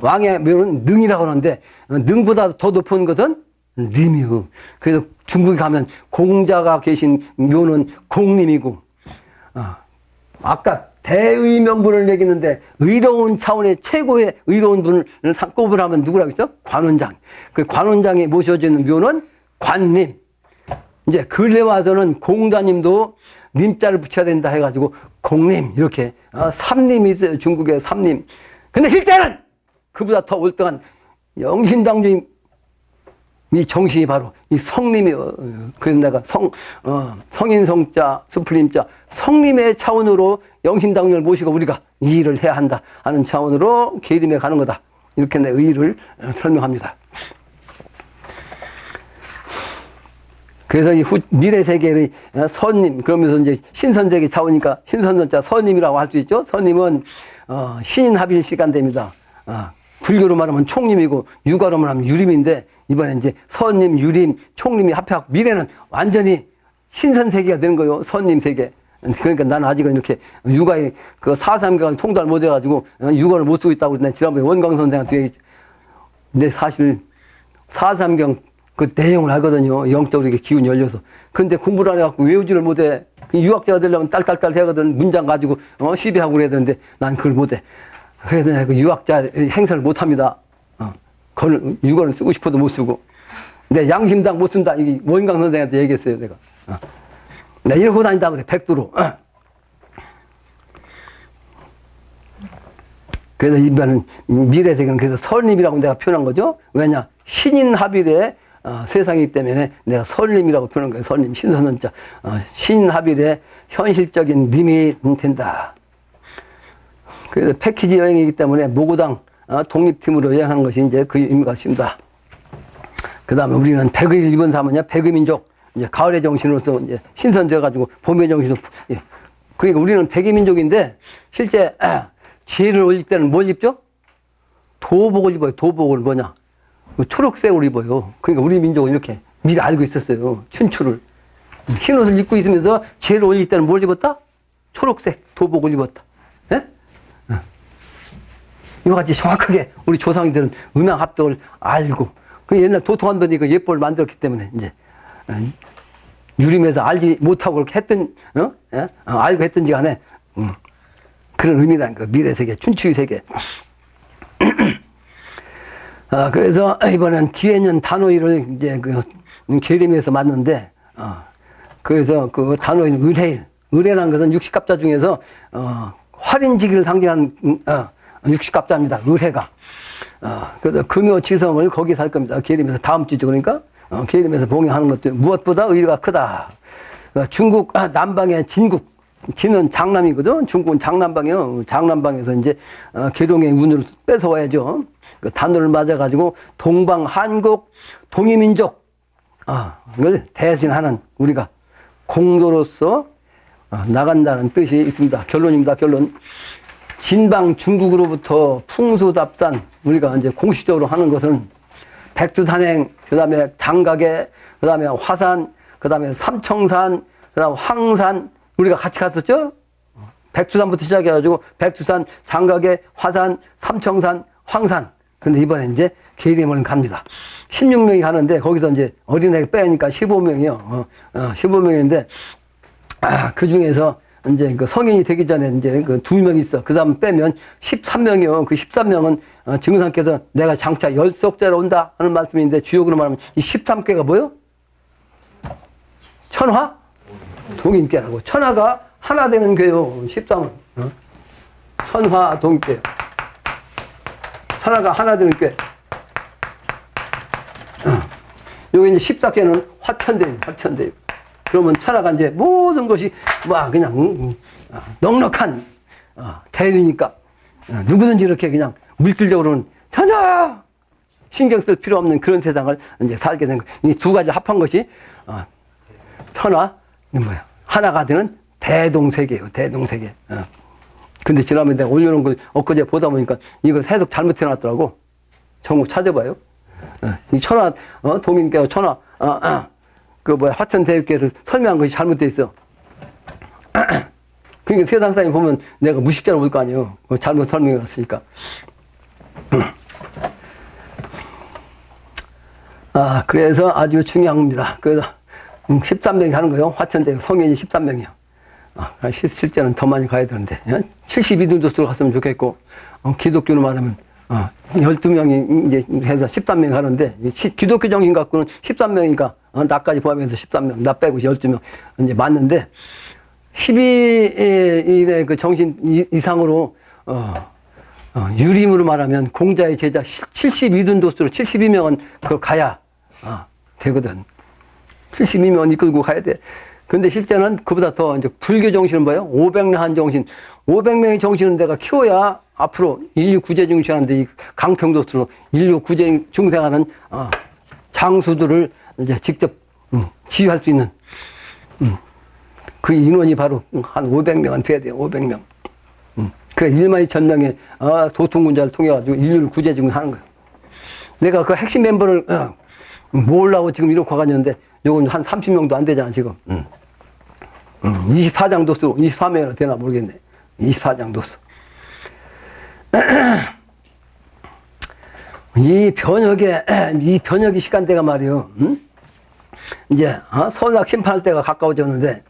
왕의 묘는 능이라고 하는데 능보다 더 높은 것은 림이요. 그래서 중국에 가면 공자가 계신 묘는 공림이고 아까 대의명분을 매기는데 의로운 차원의 최고의 의로운 분을 꼽을 하면 누구라고 했죠? 관원장. 그 관원장이 모셔지는 묘는 관림. 이제 근래 와서는 공자님도 림자를 붙여야 된다 해가지고 공림 이렇게 삼림이 있어요. 중국에 삼림. 근데 실제는 그보다 더 월등한 영신당주의 이 정신이 바로 이 성림이요. 그래서 내가 성인성자, 수풀림자, 성림의 차원으로 영신당령을 모시고 우리가 이 일을 해야 한다 하는 차원으로 계림에 가는 거다. 이렇게 내 의의를 설명합니다. 그래서 이 미래 세계의 선님, 그러면서 이제 신선세계 차원이니까 신선선자 선님이라고 할 수 있죠. 선님은 신인합일 시간대입니다. 불교로 말하면 총림이고 유가로 말하면 유림인데 이번에 이제 선님, 유림, 총림이 합해갖고 미래는 완전히 신선세계가 되는 거예요. 선님 세계. 그러니까 나는 아직은 이렇게 육아의 그 사삼경을 통달 못 해가지고 육아를 못 쓰고 있다고 내가 지난번에 원광 선생한테 얘기했죠. 근데 사실 사삼경 그 내용을 알거든요. 영적으로 이렇게 기운이 열려서. 근데 공부를 안 해갖고 외우지를 못해. 유학자가 되려면 딸딸딸 해거든. 문장 가지고 시비하고 그래야 되는데 난 그걸 못해. 그래서 내가 그 유학자 행사를 못합니다. 육어를 쓰고 싶어도 못 쓰고. 내 양심상 못 쓴다. 이게 원광 선생한테 얘기했어요. 내가. 내가 이러고 다닌다 그래. 백두로. 그래서 이번은 미래세계는 그래서 선림이라고 내가 표현한 거죠. 왜냐? 신인합일에 세상이기 때문에 내가 설림이라고 표현한 거예요. 설림, 신선원자. 신합일의 현실적인 님이 된다. 그래서 패키지 여행이기 때문에 모고당 독립팀으로 여행하는 것이 이제 그 의미가 있습니다. 그 다음에 우리는 백의 일본 사면요, 백의 민족, 이제 가을의 정신으로서 이제 신선되어가지고 봄의 정신으로, 예. 그러니까 우리는 백의 민족인데 실제 지혜를 올릴 때는 뭘 입죠? 도복을 입어요. 도복을 뭐냐? 초록색으로 입어요. 그러니까 우리 민족은 이렇게 미리 알고 있었어요. 춘추를. 흰 옷을 입고 있으면서 지혜를 올릴 때는 뭘 입었다? 초록색 도복을 입었다. 예? 이와 같이 정확하게 우리 조상들은 음양 합덕을 알고, 그 옛날 도통한더니 그 예법을 만들었기 때문에 이제 유림에서 알지 못하고 그렇게 했던, 알고 했던지 간에 그런 의미라는 거. 미래 세계, 춘추의 세계. 그래서 이번엔 기해년 단오일을 이제 그 계림에서 맞는데, 그래서 그 단오일 의뢰일, 의뢰라는 것은 육식갑자 중에서 활인지기를 상징하는 육식갑자입니다. 의뢰가. 그래서 금요지성을 거기서 할 겁니다. 계림에서 다음 주죠. 그러니까 계림에서 봉행하는 것도 무엇보다 의의가 크다. 중국 남방의 진국, 진은 장남이거든. 중국은 장남방이요. 장남방에서 이제 계룡의 운을 뺏어와야죠. 그 단어를 맞아가지고 동방 한국 동이민족 을 대신하는 우리가 공도로서 나간다는 뜻이 있습니다. 결론입니다. 결론. 진방 중국으로부터 풍수답산 우리가 이제 공식적으로 하는 것은 백두산행, 그 다음에 장가계, 그 다음에 화산, 그 다음에 삼청산, 그 다음에 황산, 우리가 같이 갔었죠? 백두산부터 시작해가지고 백두산, 장가계, 화산, 삼청산, 황산. 근데 이번에 이제 계림을 갑니다. 16명이 가는데 거기서 이제 어린애 빼니까 15명이요. 15명인데 그 중에서 이제 그 성인이 되기 전에 이제 그 2명 있어. 그 다음 빼면 13명이요. 그 13명은 증상께서 내가 장차 10석째로 온다 하는 말씀인데 주역으로 말하면 이 13개가 뭐요? 천화? 동인께라고. 천하가 하나 되는 괴요. 13은. 천화 동인께. 천하가 하나 되는 꽤. 여기 이제 14개는 화천대유, 화천대유. 그러면 천하가 이제 모든 것이 막 그냥 넉넉한 대유니까 누구든지 이렇게 그냥 물질적으로는 전혀 신경 쓸 필요 없는 그런 세상을 이제 살게 된 거. 이 두 가지 합한 것이 천하, 뭐야, 하나가 되는 대동세계예요. 대동세계. 근데 지난번에 내가 올려놓은 걸 엊그제 보다 보니까 이거 해석 잘못해놨더라고. 정국 찾아봐요. 이 천하, 동인께서 천하, 화천대유계를 설명한 것이 잘못되어 있어. 그러니까 세상 사람이 보면 내가 무식자로 볼 거 아니에요. 잘못 설명해놨으니까. 그래서 아주 중요한 겁니다. 그래서 13명이 가는 거예요. 화천대유 성인이 13명이요. 실제는 더 많이 가야 되는데 72등도 들어갔으면 좋겠고 기독교로 말하면 12명이 이제 해서 13명이 가는데 기독교 정신 갖고는 13명이니까 나까지 포함해서 13명, 나 빼고 12명 이제 맞는데 12일의 그 정신 이상으로 유림으로 말하면 공자의 제자 72등도수로 72명은 그걸 가야 되거든. 72명은 이끌고 가야 돼. 근데 실제는 그보다 더 이제 불교 정신은 뭐예요? 500명 정신. 500명의 정신은 내가 키워야 앞으로 인류 구제 중생하는데 이 강평도수로 인류 구제 중생하는 장수들을 이제 직접 지휘할 수 있는 그 인원이 바로 한 500명은 돼야 돼요. 500명. 그래 1만 2천 명의 도통군자를 통해 가지고 인류를 구제 중하는 거예요. 내가 그 핵심 멤버를 모으려고 지금 이렇게 가가지는데 요건 한 30명도 안 되잖아, 지금. 24장 도수, 24명이나 되나 모르겠네. 24장 도수. 이 변혁의 시간대가 말이요. 이제, 선악 심판할 때가 가까워졌는데,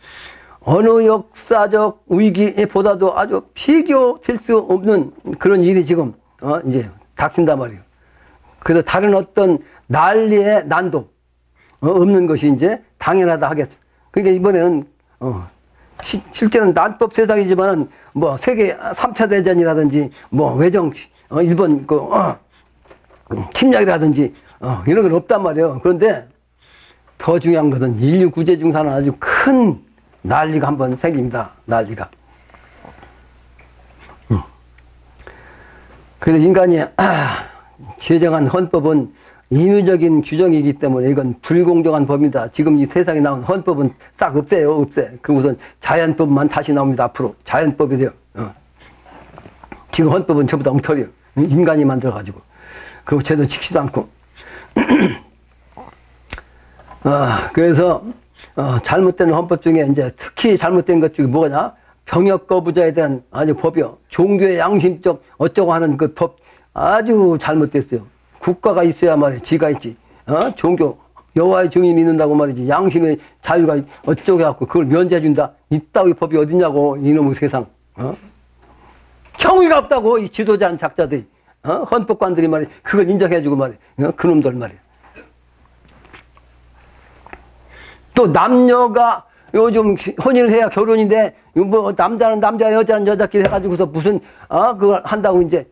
어느 역사적 위기보다도 아주 비교될 수 없는 그런 일이 지금, 이제 닥친단 말이에요. 그래서 다른 어떤 난리의 난도, 없는 것이 이제 당연하다 하겠어. 그러니까 이번에는, 실제는 난법 세상이지만은, 뭐, 세계 3차 대전이라든지, 뭐, 외정, 일본, 침략이라든지, 이런 건 없단 말이에요. 그런데 더 중요한 것은 인류 구제 중사는 아주 큰 난리가 한번 생깁니다. 난리가. 그래서 인간이 제정한 헌법은 인위적인 규정이기 때문에 이건 불공정한 법입니다. 지금 이 세상에 나온 헌법은 싹 없애요, 없애. 그 우선 자연법만 다시 나옵니다. 앞으로 자연법이 돼요. 지금 헌법은 전부 다 엉터리예요. 인간이 만들어가지고 그리고 제대로 지키지도 않고. 그래서 잘못된 헌법 중에 이제 특히 잘못된 것 중에 뭐냐? 병역 거부자에 대한 아주 법이요. 종교의 양심적 어쩌고 하는 그 법 아주 잘못됐어요. 국가가 있어야 말이야. 지가 있지. 종교 여호와의 증인 믿는다고 말이지. 양심의 자유가 어쩌고 해갖고 그걸 면제해준다. 이따위 법이 어딨냐고 이놈의 세상. 정의가 없다고 이 지도자는 작자들이. 헌법관들이 말이야. 그걸 인정해주고 말이야. 그놈들 말이야. 또 남녀가 요즘 혼인을 해야 결혼인데 뭐 남자는 남자 여자는 여자끼리 해가지고서 무슨 그걸 한다고 이제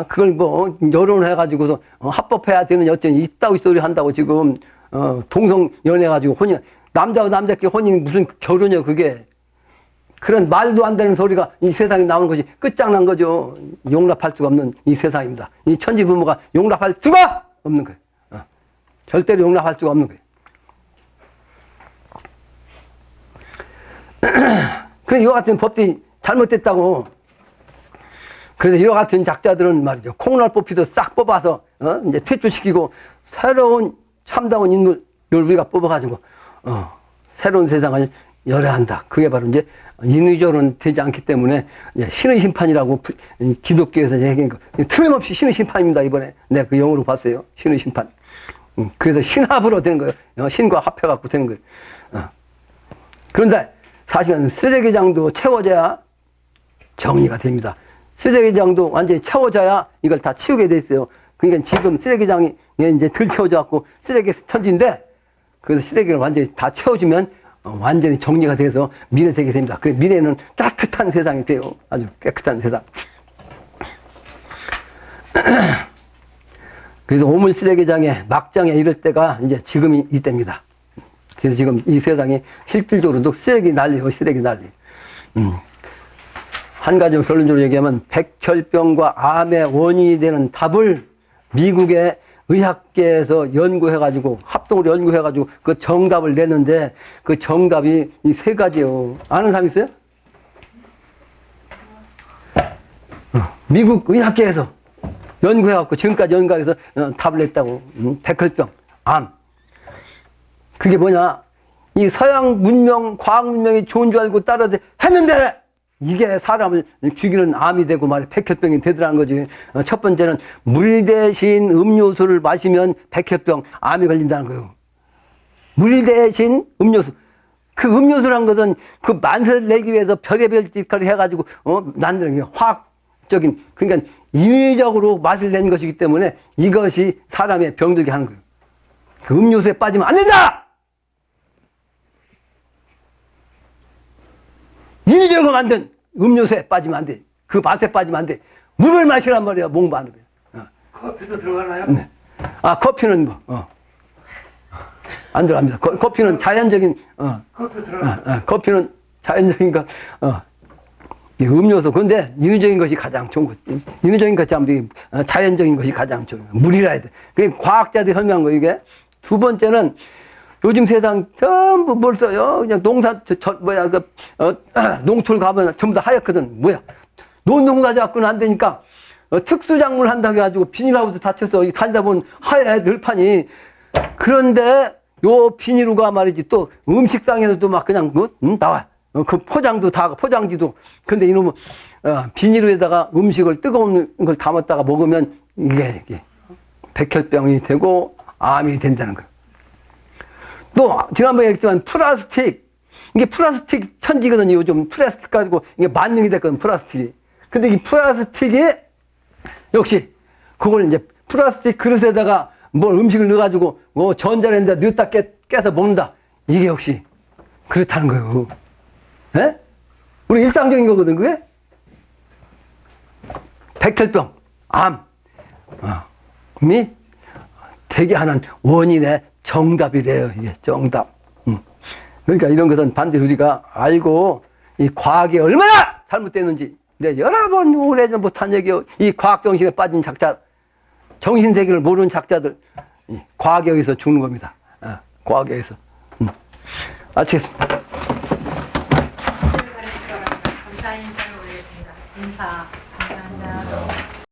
그걸 뭐 결혼을 해가지고서 합법해야 되는 여튼 이따위 소리 한다고 지금 동성 연애해가지고 혼인 남자와 남자끼리 혼인 무슨 결혼이야 그게. 그런 말도 안 되는 소리가 이 세상에 나오는 것이 끝장난 거죠. 용납할 수가 없는 이 세상입니다. 이 천지 부모가 용납할 수가 없는 거예요. 절대로 용납할 수가 없는 거예요. 그래서 이와 같은 법들이 잘못됐다고. 그래서 이와 같은 작자들은 말이죠. 콩날 뽑히도 싹 뽑아서, 이제 퇴출시키고, 새로운 참다운 인물을 우리가 뽑아가지고, 새로운 세상을 열어야 한다. 그게 바로 이제 인위적으로는 되지 않기 때문에, 신의 심판이라고 기독교에서 얘기한 거. 틀림없이 신의 심판입니다, 이번에. 내가 그 영어로 봤어요. 신의 심판. 그래서 신합으로 되는 거예요. 신과 합해갖고 되는 거예요. 그런데, 사실은 쓰레기장도 채워져야 정리가 됩니다. 쓰레기장도 완전히 채워져야 이걸 다 치우게 돼 있어요. 그러니까 지금 쓰레기장이 이제 덜 채워져 갖고 쓰레기 천지인데 그래서 쓰레기를 완전히 다 채워주면 완전히 정리가 돼서 미래 세계 됩니다. 그 미래는 깨끗한 세상이 돼요. 아주 깨끗한 세상. 그래서 오물 쓰레기장에 막장에 이를 때가 이제 지금이 이때입니다. 그래서 지금 이 세상에 실질적으로도 쓰레기 난리예요, 쓰레기 난리. 한 가지 결론적으로 얘기하면 백혈병과 암의 원인이 되는 답을 미국의 의학계에서 연구해가지고 합동으로 연구해가지고 그 정답을 냈는데 그 정답이 이 세 가지예요. 아는 사람 있어요? 미국 의학계에서 연구해갖고 지금까지 연구해서 답을 냈다고. 백혈병, 암. 그게 뭐냐? 이 서양 문명, 과학 문명이 좋은 줄 알고 따라서 했는데 이게 사람을 죽이는 암이 되고 말이야. 백혈병이 되더라는 거지. 첫 번째는 물 대신 음료수를 마시면 백혈병, 암이 걸린다는 거예요. 물 대신 음료수. 그 음료수란 것은 그 맛을 내기 위해서 별의별 짓거리 해가지고, 만드는 게 화학적인, 그러니까 인위적으로 맛을 내는 것이기 때문에 이것이 사람의 병들게 하는 거예요. 그 음료수에 빠지면 안 된다! 인위적으로 만든 음료수에 빠지면 안 돼. 그 맛에 빠지면 안 돼. 물을 마시란 말이야. 목 마는 거야. 커피도 들어가나요? 네. 커피는 뭐, 안 들어갑니다. 커피는 자연적인, 커피 들어가. 커피는 자연적인 거, 음료수. 근데 인위적인 것이 가장 좋은 것. 인위적인 것이 아무리 자연적인 것이 가장 좋은 거. 물이라 해야 돼. 그게 과학자들이 설명한 거, 이게. 두 번째는 요즘 세상 전부 뭘 써요? 그냥 농촌 가면 전부 다 하얗거든. 뭐야? 농사 잡고는 안 되니까, 특수작물 한다고 해가지고 비닐하우스 닫혀서 다니다 보면 하얘, 늘판이. 그런데 요 비닐우가 말이지 또 음식상에서도 막 그냥, 나와. 그 포장도 다, 포장지도. 근데 이놈은, 비닐우에다가 음식을 뜨거운 걸 담았다가 먹으면 이게 백혈병이 되고 암이 된다는 거예요. 또 지난번에 얘기했지만 플라스틱, 이게 플라스틱 천지거든요. 요즘 플라스틱 가지고 이게 만능이 됐거든, 플라스틱이. 근데 이 플라스틱이 역시 그걸 이제 플라스틱 그릇에다가 뭘 음식을 넣어가지고 전자레인지에 넣었다 깨서 먹는다. 이게 역시 그렇다는 거예요. 예? 우리 일상적인 거거든, 그게? 백혈병, 암, 및 되게 하는 원인의 정답이래요. 이게 정답. 그러니까 이런 것은 반드시 우리가 알고 이 과학이 얼마나 잘못됐는지 내가 여러 번 오래전 못한 얘기요. 이 과학 정신에 빠진 작자, 정신 세계를 모르는 작자들, 이 과학에 의해서 죽는 겁니다. 과학에 의해서. 마치겠습니다.